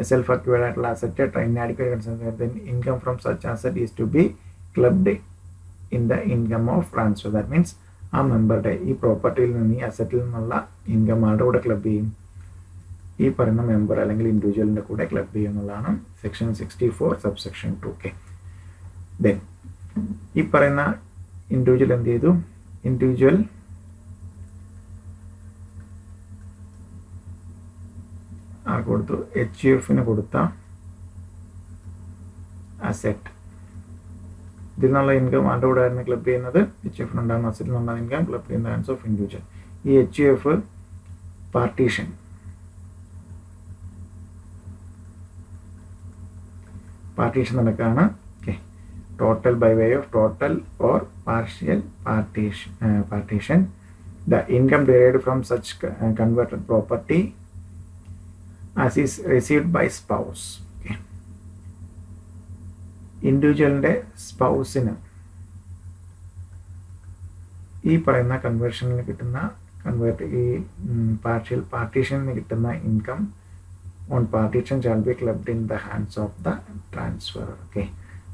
സെൽഫ് അക്യൂർഡ് ആയിട്ടുള്ള asset inadequate consideration, income from such asset is to be clubbed in the income of transfer. That means ആ മെമ്പറുടെ ഈ പ്രോപ്പർട്ടിയിൽ നിന്ന് ഈ അസറ്റിൽ നിന്നുള്ള ഇൻകം ആരുടെ കൂടെ ക്ലബ് ചെയ്യും, ഈ പറയുന്ന മെമ്പർ അല്ലെങ്കിൽ ഇൻഡിവിജ്വലിൻ്റെ കൂടെ ക്ലബ് ചെയ്യും എന്നുള്ളതാണ് സെക്ഷൻ 64 സബ്സെക്ഷൻ 2. ഓക്കെ, ദെൻ ഈ പറയുന്ന ഇൻഡിവിജ്വൽ എന്ത് ചെയ്തു, ഇൻഡിവിജ്വൽ കൊടുത്തു HUFന് കൊടുത്ത അസെറ്റ്, ഇതിൽ നിന്നുള്ള ഇൻകം ആരുടെ കൂടെ ആയിരുന്നു ക്ലബ് ചെയ്യുന്നത്, HUFനുണ്ടാകുന്ന അസറ്റിൽ നിന്നുള്ള ഇൻകം ക്ലബ് ചെയ്യുന്ന ഹാൻഡ്സ് ഓഫ് ഇൻഡിവിജ്വൽ. ഈ HUF പാർട്ടീഷൻ നടക്കുകയാണ്. Okay, total by way of total or partial partition the income derived from such converted property as is received by spouse. Okay, ഇൻഡിവിജ്വലിൻ്റെ സ്പൗസിന് ഈ പറയുന്ന കൺവേർഷനിൽ കിട്ടുന്ന ഈ പാർഷ്യൽ പാർട്ടീഷനിൽ കിട്ടുന്ന income on partition shall be clubbed in the hands of the transfer. Okay,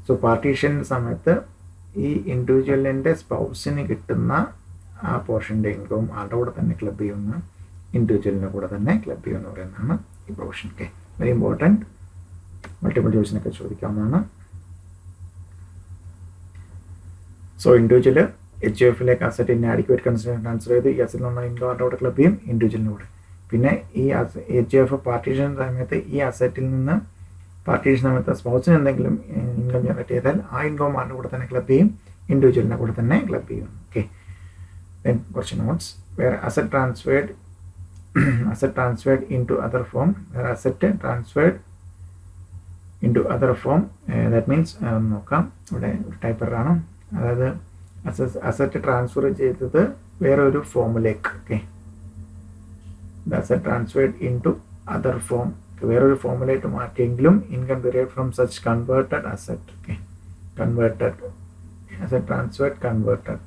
so partition സമയത്ത് ഈ ഇൻഡിവിജ്വലിൻ്റെ സ്പൗസിന് കിട്ടുന്ന ആ പോർഷൻ്റെ income ആരുടെ കൂടെ തന്നെ ക്ലബ് ചെയ്യുന്ന ഇൻഡിവിജ്വലിൻ്റെ കൂടെ തന്നെ ക്ലബ് ചെയ്യുമെന്ന് പറയുന്നതാണ് ഈ provision. Okay, very important, multiple ചോയ്സിനൊക്കെ ചോദിക്കാവുന്നതാണ്. സോ ഇൻഡിവിജ്വൽ HUFലേക്ക് അസറ്റ് ഇൻആഡിക്വേറ്റ് കൺസിഡറേഷൻ ട്രാൻസ്ഫർ ചെയ്ത് ഈ അസറ്റിലുള്ള ഇൻകം ആരുടെ കൂടെ ക്ലബ് ചെയ്യും, ഇൻഡിവിജ്വലിൻ്റെ കൂടെ. പിന്നെ ഈ HUF പാർട്ടീഷൻ സമയത്ത് ഈ അസറ്റിൽ നിന്ന് പാർട്ടീഷൻ സമയത്ത് സ്പൗസിന് എന്തെങ്കിലും ഇൻകം ജനറേറ്റ് ചെയ്താൽ ആ ഇൻകം ആരുടെ കൂടെ തന്നെ ക്ലബ് ചെയ്യും, ഇൻഡിവിജ്വലിൻ്റെ കൂടെ തന്നെ ക്ലബ് ചെയ്യും. ഓക്കെ, ദെൻ കുറച്ച് notes. Where asset transferred into other form, where asset transferred into other form, that means നോക്കാം, ഇവിടെ ഒരു ടൈപ്പറാണ്, അതായത് അസറ്റ് ട്രാൻസ്ഫർ ചെയ്തത് വേറൊരു ഫോമിലേക്ക്. Okay, the asset transferred in to other form, വേറൊരു ഫോമിലേക്ക് മാറ്റിയെങ്കിലും income derived from such converted asset. Okay, converted asset transferred converted.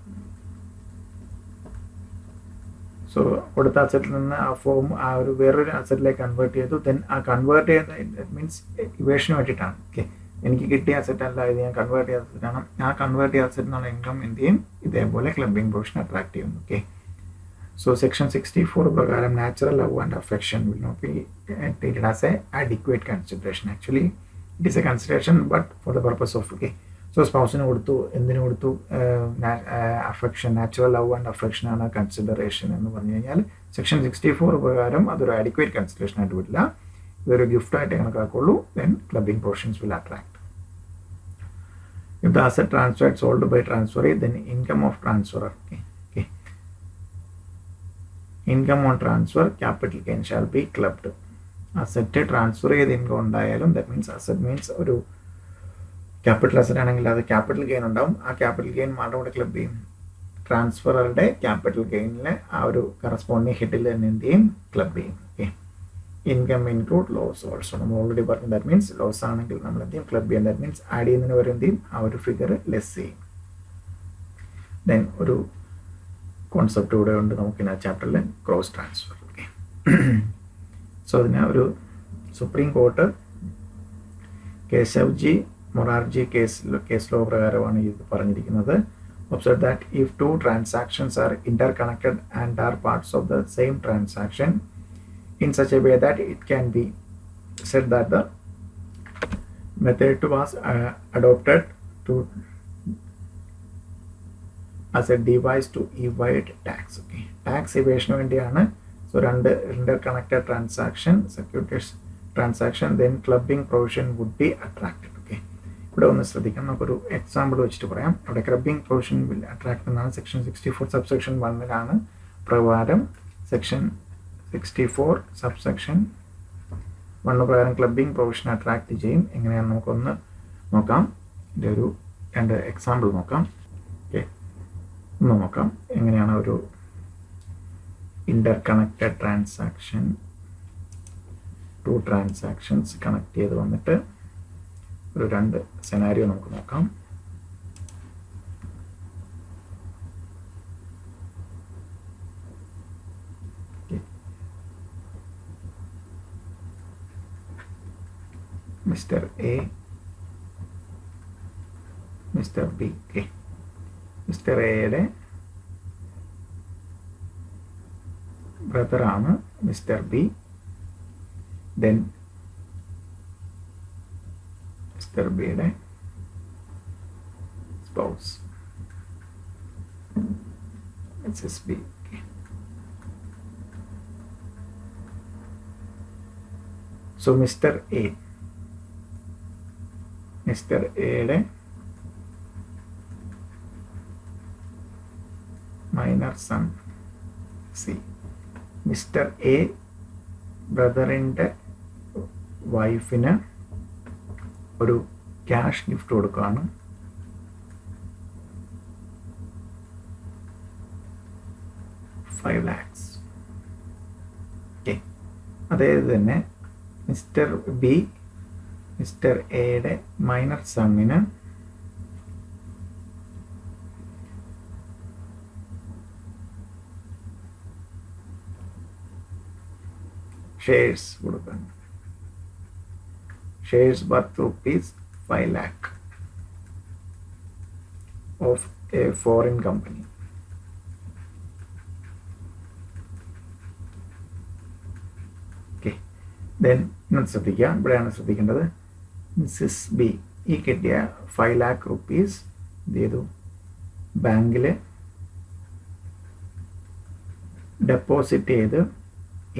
So കൊടുത്ത അസറ്റിൽ നിന്ന് ആ ഫോം ആ ഒരു വേറൊരു അസറ്റിലേക്ക് കൺവേർട്ട് ചെയ്തു. ദെൻ ആ കൺവേർട്ട് ചെയ്ത മീൻസ് ഇവേഷന് വേണ്ടിയിട്ടാണ്. ഓക്കെ, എനിക്ക് കിട്ടിയ അസറ്റ് അല്ല ഇത്, ഞാൻ കൺവേർട്ട് ചെയ്ത അസറ്റാണ്. ആ കൺവേർട്ട് ചെയ്ത അസറ്റിനുള്ള ഇൻകം എന്ത് ചെയ്യും, ഇതേപോലെ ക്ലബിംഗ് പ്രൊവിഷൻ അട്രാക്ട് ചെയ്യും. ഓക്കെ, സോ സെക്ഷൻ 64 പ്രകാരം natural love and affection will not be treated as a adequate consideration. Actually it is a consideration but for the purpose of. Okay, so സ്പൗസിന് കൊടുത്തു, എന്തിനു കൊടുത്തു, affection, natural love and affection ആണ് consideration എന്ന് പറഞ്ഞു കഴിഞ്ഞാൽ section 64 പ്രകാരം അതൊരു അഡിക്വേറ്റ് കൺസിഡറേഷൻ ആയിട്ട് വരില്ല, ഇതൊരു ഗിഫ്റ്റായിട്ട് കണക്കാക്കുള്ളൂ. Then clubbing portions will attract. If the asset transferred sold by ട്രാൻസ്ഫറർ, ദെൻ ഇൻകം ഓഫ് ട്രാൻസ്ഫറർ. Okay, income on transfer capital gain shall be clubbed. Asset transfer ചെയ്ത് ഇൻകം ഉണ്ടായാലും, ദാറ്റ് മീൻസ് അസറ്റ് മീൻസ് ഒരു ക്യാപിറ്റൽ അസറ്റ് ആണെങ്കിൽ അത് capital gain ഉണ്ടാവും. ആ capital gain ആരുടെ കൂടെ ക്ലബ് ചെയ്യും, ട്രാൻസ്ഫറുടെ ക്യാപിറ്റൽ ഗെയിനിലെ ആ ഒരു കറസ്പോണ്ടിങ് ഹെഡിൽ തന്നെ എന്ത് ചെയ്യും, ക്ലബ് ചെയ്യും. Okay, income include loss also, നമ്മൾ ഓൾറെഡി പറഞ്ഞു. ദാറ്റ് മീൻസ് ലോസ് ആണെങ്കിൽ നമ്മൾ എന്ത് ചെയ്യും, ക്ലബ് ചെയ്യും. ദാറ്റ് മീൻസ് ആഡ് ചെയ്യുന്നതിന് വരെ എന്ത് ചെയ്യും, ആ ഒരു ഫിഗർ ലെസ് ചെയ്യും. ദെൻ ഒരു കോൺസെപ്റ്റ് കൂടെ ഉണ്ട് നമുക്ക് ആ ചാപ്റ്ററിൽ, ക്രോസ് ട്രാൻസ്ഫർ. ഓക്കെ, സോ അതിന് ഒരു Supreme Court Keshavji Morarji case law പ്രകാരമാണ് ഇത് പറഞ്ഞിരിക്കുന്നത്. Observe that if two transactions are interconnected and are parts of the same transaction in such a way that it can be said that the method was adopted to as a device to evade tax. Okay, tax evasion വേണ്ടിയാണ്. So രണ്ട് interconnected transaction, securities transaction, then clubbing provision would be attracted. Okay. ഇവിടെ ഒന്ന് ശ്രദ്ധിക്കാം. നമുക്കൊരു example വെച്ചിട്ട് പറയാം. അവിടെ clubbing provision will attract എന്നാണ് സെക്ഷൻ 64 സബ്സെക്ഷൻ 1 പ്രകാരം സെക്ഷൻ 64 സബ്സെക്ഷൻ 1 പ്രകാരം ക്ലബിംഗ് പ്രൊവിഷൻ അട്രാക്ട് ചെയ്യും. എങ്ങനെയാണെന്ന് നമുക്കൊന്ന് നോക്കാം. ഇതിൻ്റെ ഒരു 2 എക്സാമ്പിൾ നോക്കാം. ഓക്കെ, ഒന്ന് നോക്കാം എങ്ങനെയാണ് ഒരു ഇന്റർകണക്റ്റഡ് ട്രാൻസാക്ഷൻ, 2 ട്രാൻസാക്ഷൻസ് കണക്ട് ചെയ്ത് വന്നിട്ട് ഒരു 2 സെനാരിയോ നമുക്ക് നോക്കാം. Mister A, mister B. Mister എയുടെ ബ്രദറാണ് മിസ്റ്റർ ബി. ദെൻ മിസ്റ്റർ ബിയുടെ spouse Mrs B. So mister എയുടെ minor son C. Mister A ബ്രദറിൻ്റെ വൈഫിന് ഒരു ക്യാഷ് ഗിഫ്റ്റ് കൊടുക്കുകയാണ്. $5 lakhs. ഓക്കെ, അതായത് തന്നെ മിസ്റ്റർ ബി മിസ്റ്റർ എയുടെ മൈനർ സണ്ണിന് ഷെയർസ് കൊടുക്കണം. Shares worth ₹5 lakh of A foreign company. Okay, then ഇന്നത്തെ ശ്രദ്ധിക്കുക, ഇവിടെയാണ് ശ്രദ്ധിക്കേണ്ടത്. മിസ്സസ് ബി ഈ കിട്ടിയ ₹5 lakh എന്ത് ചെയ്തു? ബാങ്കിൽ ഡെപ്പോസിറ്റ് ചെയ്ത്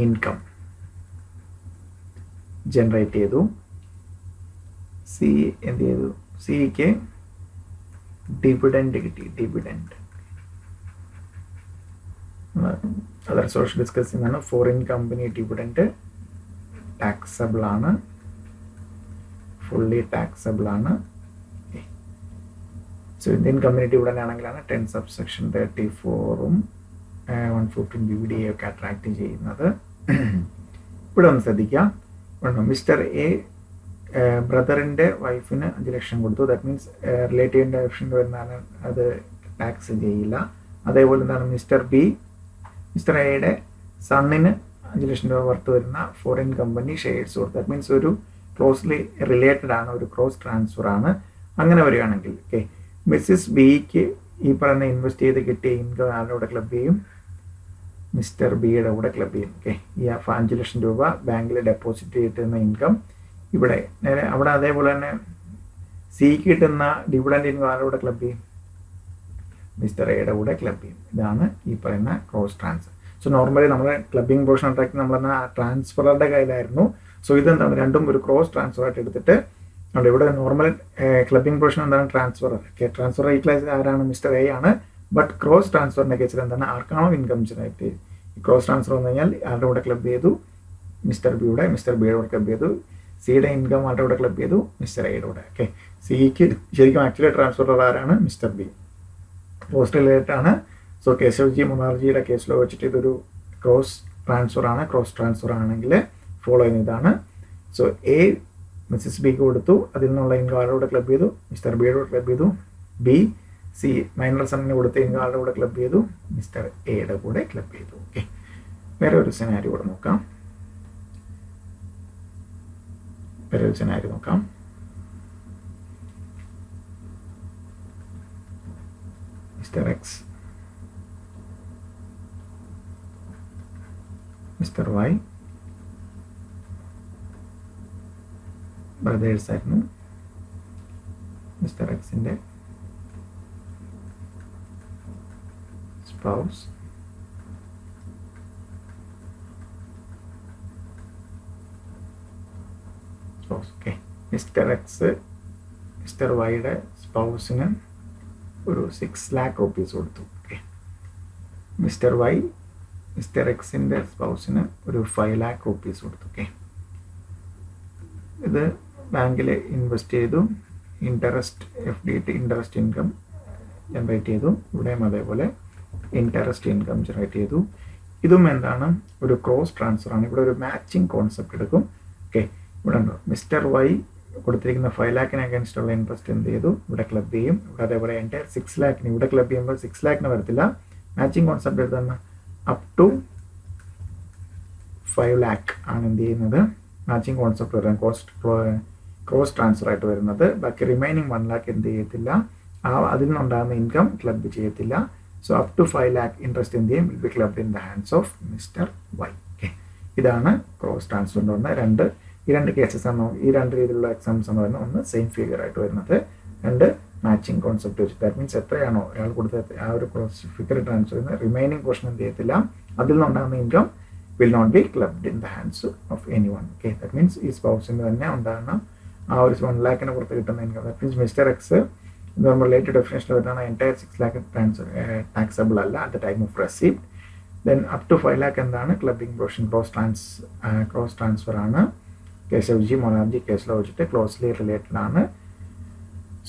ഇൻകം ജനറേറ്റ് ചെയ്തു. സി എന്ത് ചെയ്തു? സിക്ക് ഡിവിഡൻഡ് കിട്ടി. ഡിവിഡൻഡ് അതർ സോഴ്സ് ഡിസ്കസ് ചെയ്യുന്നതാണ്. ഫോറിൻ കമ്പനി ഡിവിഡൻഡ് ടാക്സബിൾ ആണ്, ഫുള്ളി ടാക്സബിൾ ആണ്. സോ ഇന്ത്യൻ കമ്പനി ഡിവിഡൻഡ് ആണെങ്കിലാണ് 10 സബ്സെക്ഷൻ 34ഉം 115 BVD ഒക്കെ അട്രാക്ട് ചെയ്യുന്നത്. ഇവിടെ ഒന്ന് ശ്രദ്ധിക്കാം. മിസ്റ്റർ എ ബ്രദറിൻ്റെ വൈഫിന് 5 ലക്ഷം കൊടുത്തു. ദാറ്റ് മീൻസ് റിലേറ്റീവിൻ്റെ ഓപ്ഷൻ വരുന്നതാണ്, അത് ടാക്സ് ചെയ്യില്ല. അതേപോലെ എന്താണ് മിസ്റ്റർ എയുടെ സണ്ണിന് 5 ലക്ഷം രൂപ വർത്ത് വരുന്ന ഫോറിൻ കമ്പനി ഷെയർസ് കൊടുത്തു. ദാറ്റ് മീൻസ് ഒരു ക്ലോസ്ലി റിലേറ്റഡ് ആണ്, ഒരു ക്രോസ് ട്രാൻസ്ഫർ ആണ്. അങ്ങനെ വരികയാണെങ്കിൽ ഓക്കെ, മിസ്സിസ് ബിക്ക് ഈ പറയുന്ന ഇൻവെസ്റ്റ് ചെയ്ത് കിട്ടിയ ഇൻകം ആരുടെ കൂടെ ക്ലബ് ചെയ്യും? മിസ്റ്റർ ബിയുടെ കൂടെ ക്ലബ് ചെയ്യും. ഓക്കെ, ഈ 5 ലക്ഷം രൂപ ബാങ്കിൽ ഡെപ്പോസിറ്റ് ചെയ്തിരുന്ന ഇൻകം ഇവിടെ അവിടെ അതേപോലെ തന്നെ സിക്ക് കിട്ടുന്ന ഡിവിഡൻഡ് ഇൻകം ആരുടെ കൂടെ ക്ലബ് ചെയ്യും? മിസ്റ്റർ എയുടെ കൂടെ ക്ലബ് ചെയ്യും. ഇതാണ് ഈ പറയുന്ന ക്രോസ് ട്രാൻസ്ഫർ. സോ നോർമലി നമ്മുടെ ക്ലബിംഗ് പോർഷൻ അട്രാക്ട് നമ്മളെന്ന ട്രാൻസ്ഫറുടെ കയ്യിലായിരുന്നു. സോ ഇതെന്താണ്? രണ്ടും ഒരു ക്രോസ് ട്രാൻസ്ഫർ ആയിട്ട് എടുത്തിട്ട് അവിടെ ഇവിടെ നോർമൽ ക്ലബിംഗ് പോർഷൻ എന്താണ്? ട്രാൻസ്ഫർ. ഓക്കെ, ട്രാൻസ്ഫർ റീപ്ലേസ് ആരാണ്? മിസ്റ്റർ എ ആണ്. ബട്ട് ക്രോസ് ട്രാൻസ്ഫറിൻ്റെ കേസിൽ എന്താണ്? ആർക്കാണോ ഇൻകം ജനറേറ്റ് ചെയ്ത് ക്രോസ് ട്രാൻസ്ഫർ വന്നു കഴിഞ്ഞാൽ ആരുടെ കൂടെ ക്ലബ് ചെയ്തു? മിസ്റ്റർ ബിയുടെ കൂടെ ക്ലബ് ചെയ്തു. സിയുടെ ഇൻകം ആരുടെ കൂടെ ക്ലബ് ചെയ്തു? മിസ്റ്റർ എയുടെ കൂടെ. ഓക്കെ, സിക്ക് ശരിക്കും ആക്ച്വലി ട്രാൻസ്ഫർ ആരാണ്? Mister B. ക്രോസ് റിലേറ്റഡ് ആണ്. സോ കേശവ്ജി മൊണാർജിയുടെ കേസിലോ വെച്ചിട്ട് ഇതൊരു ക്രോസ് ട്രാൻസ്ഫർ ആണ്. ക്രോസ് ട്രാൻസ്ഫർ ആണെങ്കിൽ ഫോളോ ചെയ്യുന്ന ഇതാണ്. സോ എ മിസ്സസ് ബിക്ക് കൊടുത്തു, അതിൽ നിന്നുള്ള ഇൻകം ആരുടെ കൂടെ ക്ലബ് ചെയ്തു? മിസ്റ്റർ ബിയുടെ കൂടെ ക്ലബ് ചെയ്തു. ബി സി മൈനർ സണ്ണിന് കൊടുത്ത ഇൻകം ആരുടെ കൂടെ ക്ലബ് ചെയ്തു? മിസ്റ്റർ എയുടെ കൂടെ ക്ലബ് ചെയ്തു. ഓക്കെ, വേറെ ഒരു സെനാരിയോ കൂടെ നോക്കാം. Mister X, mister Y brothers ആയിരുന്നു. മിസ്റ്റർ എക്സിൻ്റെ spouse, spouse. Okay, mister X mister വൈയുടെ സ്പൗസിന് ഒരു 6 lakh rupees കൊടുത്തു. ഓക്കെ, മിസ്റ്റർ വൈ മിസ്റ്റർ എക്സിൻ്റെ സ്പൗസിന് ഒരു 5 lakh rupees കൊടുത്തു. ഓക്കെ, ഇത് ബാങ്കിൽ ഇൻവെസ്റ്റ് ചെയ്തു, interest FD interest income generate ചെയ്തു. ഇവിടെയും അതേപോലെ ഇൻട്രസ്റ്റ് ഇൻകം ജനറേറ്റ് ചെയ്തു. ഇതും എന്താണ്, ഒരു ക്രോസ് ട്രാൻസ്ഫർ ആണ്. ഇവിടെ ഒരു മാച്ചിങ് കോൺസെപ്റ്റ് എടുക്കും. ഓക്കെ, ഇവിടെ ഉണ്ടോ മിസ്റ്റർ വൈ കൊടുത്തിരിക്കുന്ന 5 lakh അഗേൻസ്റ്റ് ഉള്ള ഇൻട്രസ്റ്റ് എന്ത് ചെയ്തു, ഇവിടെ ക്ലബ് ചെയ്യും. ഇവിടെ അതേപോലെ എൻ്റെ 6 lakh ഇവിടെ ക്ലബ് ചെയ്യുമ്പോൾ 6 lakh വരത്തില്ല. മാച്ചിങ് കോൺസെപ്റ്റ് എടുത്താണ് അപ് ടു 5 lakh ആണ് എന്ത് ചെയ്യുന്നത്, മാച്ചിങ് കോൺസെപ്റ്റ് വരുന്നത് ക്രോസ് ട്രാൻസ്ഫർ ആയിട്ട് വരുന്നത്. ബാക്കി റിമൈനിങ് 1 lakh എന്ത് ചെയ്യത്തില്ല, അതിൽ നിന്നുണ്ടാകുന്ന ഇൻകം ക്ലബ് ചെയ്യത്തില്ല. So up to 5 lakh interest എന്ത് ചെയ്യും, will be clubbed in the hands of Mr Y. Okay, ഇതാണ് ക്രോസ് ട്രാൻസ്ഫറിൻ്റെ ഒന്ന്. ഈ രണ്ട് കേസസ് ആണ്, ഈ രണ്ട് രീതിയിലുള്ള എക്സാംസ് ആണ് വരുന്നത്. ഒന്ന് സെയിം ഫിഗർ ആയിട്ട് വരുന്നത്, രണ്ട് മാച്ചിങ് കോൺസെപ്റ്റ് വെച്ച്. ദാറ്റ് മീൻസ് എത്രയാണോ അയാൾ കൊടുത്ത ആ ഒരു ക്രോസ് ഫിഗർ ട്രാൻസ്ഫർ ചെയ്യുന്നത്, റിമൈനിങ് പോർഷൻ എന്ത് ചെയ്യത്തില്ല, അതിൽ നിന്നുണ്ടാകുന്ന income will not be clubbed in the hands of any one. Okay, that means ഈ സ്പൗസിന് തന്നെ ഉണ്ടാകുന്ന ആ ഒരു 1 lakh പുറത്ത് കിട്ടുന്ന income. That means Mr X ഇത് നമ്മൾ റിലേറ്റഡ് ഡെഫിനേഷൻ വരുന്ന എൻറ്റയർ 6 lakh ടാക്സബിൾ അല്ല at the time of receipt. Then up to 5 lakh എന്താണ്, ക്ലബിംഗ് പോർഷൻ ക്രോസ് ട്രാൻസ്ഫർ ആണ്. കേസ് എഫ് ജി മൊറാർജി കേസിലോ വെച്ചിട്ട് ക്ലോസ്ലി റിലേറ്റഡ് ആണ്.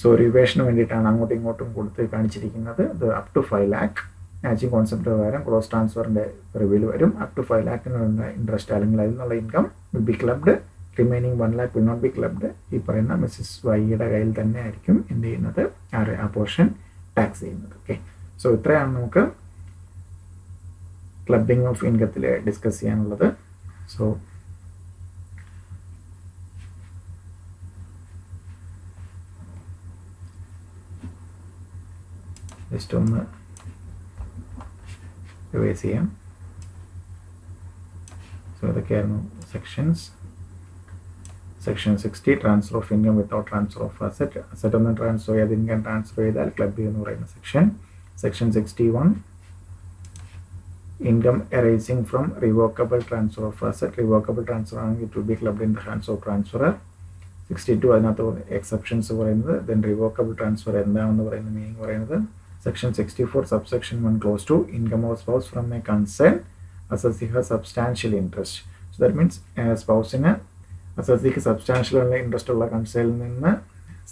സോ റിവേഷന് വേണ്ടിയിട്ടാണ് അങ്ങോട്ടും ഇങ്ങോട്ടും കൊടുത്ത് കാണിച്ചിരിക്കുന്നത്. ഇത് up to 5 lakh matching concept പ്രകാരം ക്രോസ് ട്രാൻസ്ഫറിൻ്റെ റിവ്യൂവിൽ വരും. അപ് ടു 5 lakh ഇൻട്രസ്റ്റ് അല്ലെങ്കിൽ അതിൽ നിന്നുള്ള income will be clubbed. Remaining 1 lakh will not be clubbed. ഈ പറയുന്ന മിസ്സസ് വൈയുടെ കയ്യിൽ തന്നെ ആയിരിക്കും എന്ത് ചെയ്യുന്നത്, ആ പോർഷൻ ടാക്സ് ചെയ്യുന്നത്. ഓക്കെ, സോ ഇത്രയാണ് നമുക്ക് ക്ലബിംഗ് ഓഫ് ഇൻകത്തിൽ ഡിസ്കസ് ചെയ്യാനുള്ളത്. സോ ജസ്റ്റ് ഒന്ന് റിവൈസ് ചെയ്യാം. സോ ഇതൊക്കെയായിരുന്നു sections. Section 60 transfer of income without transfer of asset. Asset ഒന്ന് ട്രാൻസ്ഫർ ചെയ്ത് ഇൻകം ട്രാൻസ്ഫർ ചെയ്താൽ ക്ലബ് എന്ന് പറയുന്ന section. Section 61 income arising from revocable transfer of asset. Revocable transfer ആണെങ്കിൽ it will be clubbed in the hands of transferor. 62 അതിനകത്ത് exceptions പറയുന്നത്. Then revocable transfer എന്താണെന്ന് പറയുന്ന മീനിങ് പറയുന്നത്. Section 64 subsection 1 clause to income of spouse from a concern assessee substantial interest. So that means സ്പൗസിന് അസസിക്ക് substantial ഉള്ള interest ഉള്ള കൺസേണിൽ നിന്ന്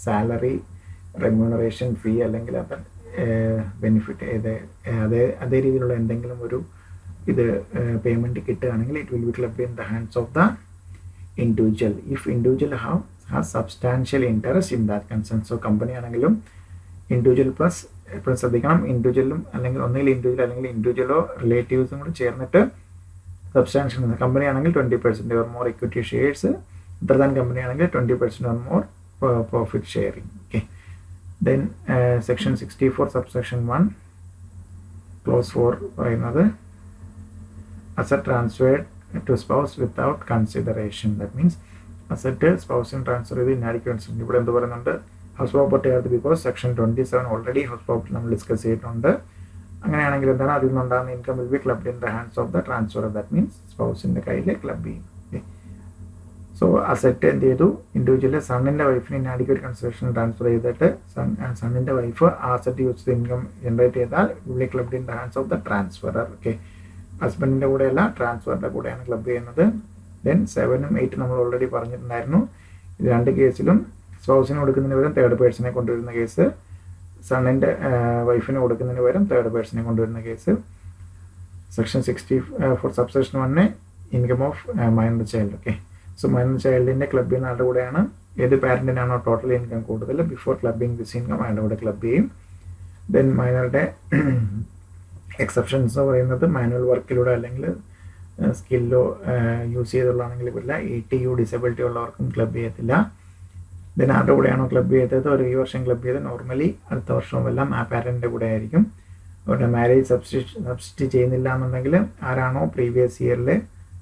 സാലറി, റെമ്യൂണറേഷൻ, ഫീ അല്ലെങ്കിൽ അത് ബെനിഫിറ്റ് അതേ രീതിയിലുള്ള എന്തെങ്കിലും ഒരു ഇത് പേയ്മെൻറ്റ് കിട്ടുകയാണെങ്കിൽ it will be clubbed in the hands of the individual if individual have substantial interest in that concern. So company ആണെങ്കിലും ഇൻഡിവിജ്വൽ പ്ലസ് എപ്പോഴും ശ്രദ്ധിക്കണം, ഇൻഡിവിജ്വലും അല്ലെങ്കിൽ ഒന്നുകിൽ ഇൻഡിവിജ്വൽ അല്ലെങ്കിൽ ഇൻഡിവിജ്വലോ റിലേറ്റീവ്സും കൂടി ചേർന്നിട്ട് സബ്സ്റ്റാൻഷ്യൽ. കമ്പനി ആണെങ്കിൽ 20% ഓർ മോർ ഇക്വിറ്റി ഷെയർസ്, ഇത്ര താൻ കമ്പനി ആണെങ്കിൽ 20% or more profit sharing. Okay, then section 64 subsection 1 clause 4 പറയുന്നത് asset transferred to spouse without consideration. That means asset സ്പൗസിന് ട്രാൻസ്ഫർ ചെയ്ത് ഇനാഡിക്വൻസ്. ഇവിടെ എന്ത് പറയുന്നുണ്ട്, ഹൗസ് പ്രോപ്പർട്ടി ആയിട്ട് because section 27 already house property നമ്മൾ ഡിസ്കസ് ചെയ്തിട്ടുണ്ട്. അങ്ങനെയാണെങ്കിൽ എന്താണ്, അതിൽ നിന്നുണ്ടാകുന്ന income will be clubbed in the hands of the transfer. That means സ്പൗസിൻ്റെ കയ്യിൽ ക്ലബ് ചെയ്യും. സോ അസറ്റ് എന്ത് ചെയ്തു, ഇൻഡിവിജ്വൽ സണ്ണിൻ്റെ വൈഫിന് ഇനാഡിക്വേറ്റ് കൺസിഡറേഷൻ ട്രാൻസ്ഫർ ചെയ്തിട്ട് സണ്ണിൻ്റെ വൈഫ് ആ അസറ്റ് യൂസ് ചെയ്ത് ഇൻകം ജനറേറ്റ് ചെയ്താൽ will be clubbed in the hands of the transferor. Okay, ഹസ്ബൻഡിൻ്റെ കൂടെയല്ല ട്രാൻസ്ഫറിൻ്റെ കൂടെയാണ് ക്ലബ് ചെയ്യുന്നത്. ദെൻ 7ഉം 8ഉം നമ്മൾ ഓൾറെഡി പറഞ്ഞിട്ടുണ്ടായിരുന്നു. ഇത് രണ്ട് കേസിലും സ്പൗസിന് കൊടുക്കുന്നതിന് പകരം തേർഡ് പേഴ്സണെ കൊണ്ടുവരുന്ന കേസ്, സണ്ണിൻ്റെ വൈഫിന് കൊടുക്കുന്നതിന് പകരം തേർഡ് പേഴ്സണെ കൊണ്ടുവരുന്ന കേസ്. Section 64 subsection 1 income of minor child. Okay, so minor ചൈൽഡിൻ്റെ ക്ലബ് ചെയ്യുന്ന ആളുടെ കൂടെയാണ് ഏത് പാരൻറ്റിനാണോ ടോട്ടൽ ഇൻകം കൂടുതൽ ബിഫോർ ക്ലബിങ് ദിസ് ഇൻകം അയാളുടെ കൂടെ ക്ലബ് ചെയ്യും. ദെൻ മൈനറുടെ എക്സെപ്ഷൻസ് പറയുന്നത് മാനുവൽ വർക്കിലൂടെ അല്ലെങ്കിൽ സ്കില്ലോ യൂസ് ചെയ്തുള്ളതാണെങ്കിൽ ഇല്ല. ATU ഡിസബിലിറ്റി ഉള്ളവർക്കും ക്ലബ് ചെയ്യത്തില്ല. ദെൻ ആരുടെ കൂടെയാണോ ക്ലബ് ചെയ്തത് ഒരു ഈ വർഷം ക്ലബ് ചെയ്ത് നോർമലി അടുത്ത വർഷവും എല്ലാം ആ പാരൻറ്റിൻ്റെ കൂടെ ആയിരിക്കും. അവരുടെ മാരേജ് സബ്സ്റ്റിറ്റ് ചെയ്യുന്നില്ല എന്നുണ്ടെങ്കിൽ ആരാണോ പ്രീവിയസ് ഇയറിൽ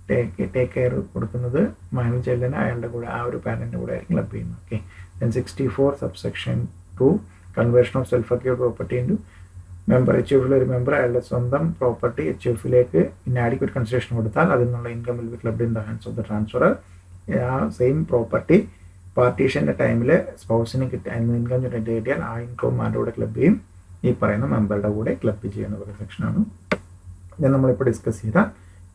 ടേക്ക് കെയർ കൊടുക്കുന്നത് മൈനർ ചൈൽഡിന് അയാളുടെ കൂടെ ആ ഒരു പാരൻറ്റിൻ്റെ കൂടെ ആയിരിക്കും ക്ലബ് ചെയ്യുന്നത്. Okay, then 64 subsection 2 conversion of self acquired property into member. HUF ഒരു മെമ്പർ അയാളുടെ സ്വന്തം പ്രോപ്പർട്ടി HUF-ലേക്ക് ഇനാഡിക്വേറ്റ് കൺസിഡറേഷൻ കൊടുത്താൽ അതിൽ നിന്നുള്ള income will be clubbed in the hands of the transferor. ആ സെയിം പ്രോപ്പർട്ടി പാർട്ടീഷൻ്റെ ടൈമിൽ സ്പൗസിന് ഇൻകം ജനറേറ്റ് കിട്ടിയാൽ ആ ഇൻകം ആരുടെ കൂടെ ക്ലബ് ചെയ്യും? ഈ പറയുന്ന മെമ്പറുടെ കൂടെ ക്ലബ് ചെയ്യുന്ന ഒരു സെക്ഷനാണ്. ഇത് നമ്മളിപ്പോൾ ഡിസ്കസ് ചെയ്ത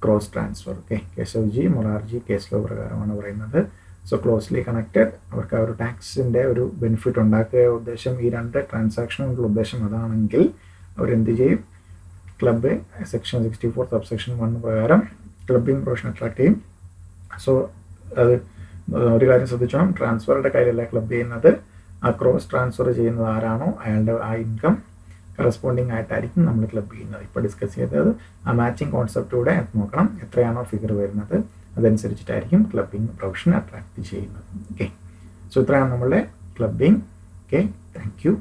cross transfer. Okay, Keshavji Morarji case law പ്രകാരമാണ് പറയുന്നത്. സോ ക്ലോസ്ലി കണക്റ്റഡ്, അവർക്ക് ആ ഒരു ടാക്സിൻ്റെ ഒരു ബെനിഫിറ്റ് ഉണ്ടാക്കുക ഉദ്ദേശം, ഈ രണ്ട് ട്രാൻസാക്ഷനുള്ള ഉദ്ദേശം അതാണെങ്കിൽ അവരെന്ത് ചെയ്യും? ക്ലബ് സെക്ഷൻ 64 സബ്സെക്ഷൻ 1 പ്രകാരം ക്ലബിംഗ് പ്രൊവിഷൻ അട്രാക്ട് ചെയ്യും. സോ അത് ഒരു കാര്യം ശ്രദ്ധിച്ചോണം, ട്രാൻസ്ഫറുടെ കയ്യിലല്ല ക്ലബ് ചെയ്യുന്നത്, ആ ക്രോസ് ട്രാൻസ്ഫർ ചെയ്യുന്നത് ആരാണോ അയാളുടെ ആ ഇൻകം കറസ്പോണ്ടിങ് ആയിട്ടായിരിക്കും നമ്മൾ ക്ലബ് ചെയ്യുന്നത്. ഇപ്പോൾ ഡിസ്കസ് ചെയ്തത് ആ മാച്ചിങ് കോൺസെപ്റ്റൂടെ നോക്കണം, എത്രയാണോ ഫിഗർ വരുന്നത് അതനുസരിച്ചിട്ടായിരിക്കും ക്ലബിംഗ് പ്രൊവിഷൻ അട്രാക്ട് ചെയ്യുന്നത്. ഓക്കെ, സോ ഇത്രയാണ് നമ്മളുടെ ക്ലബിംഗ്. Okay, thank you.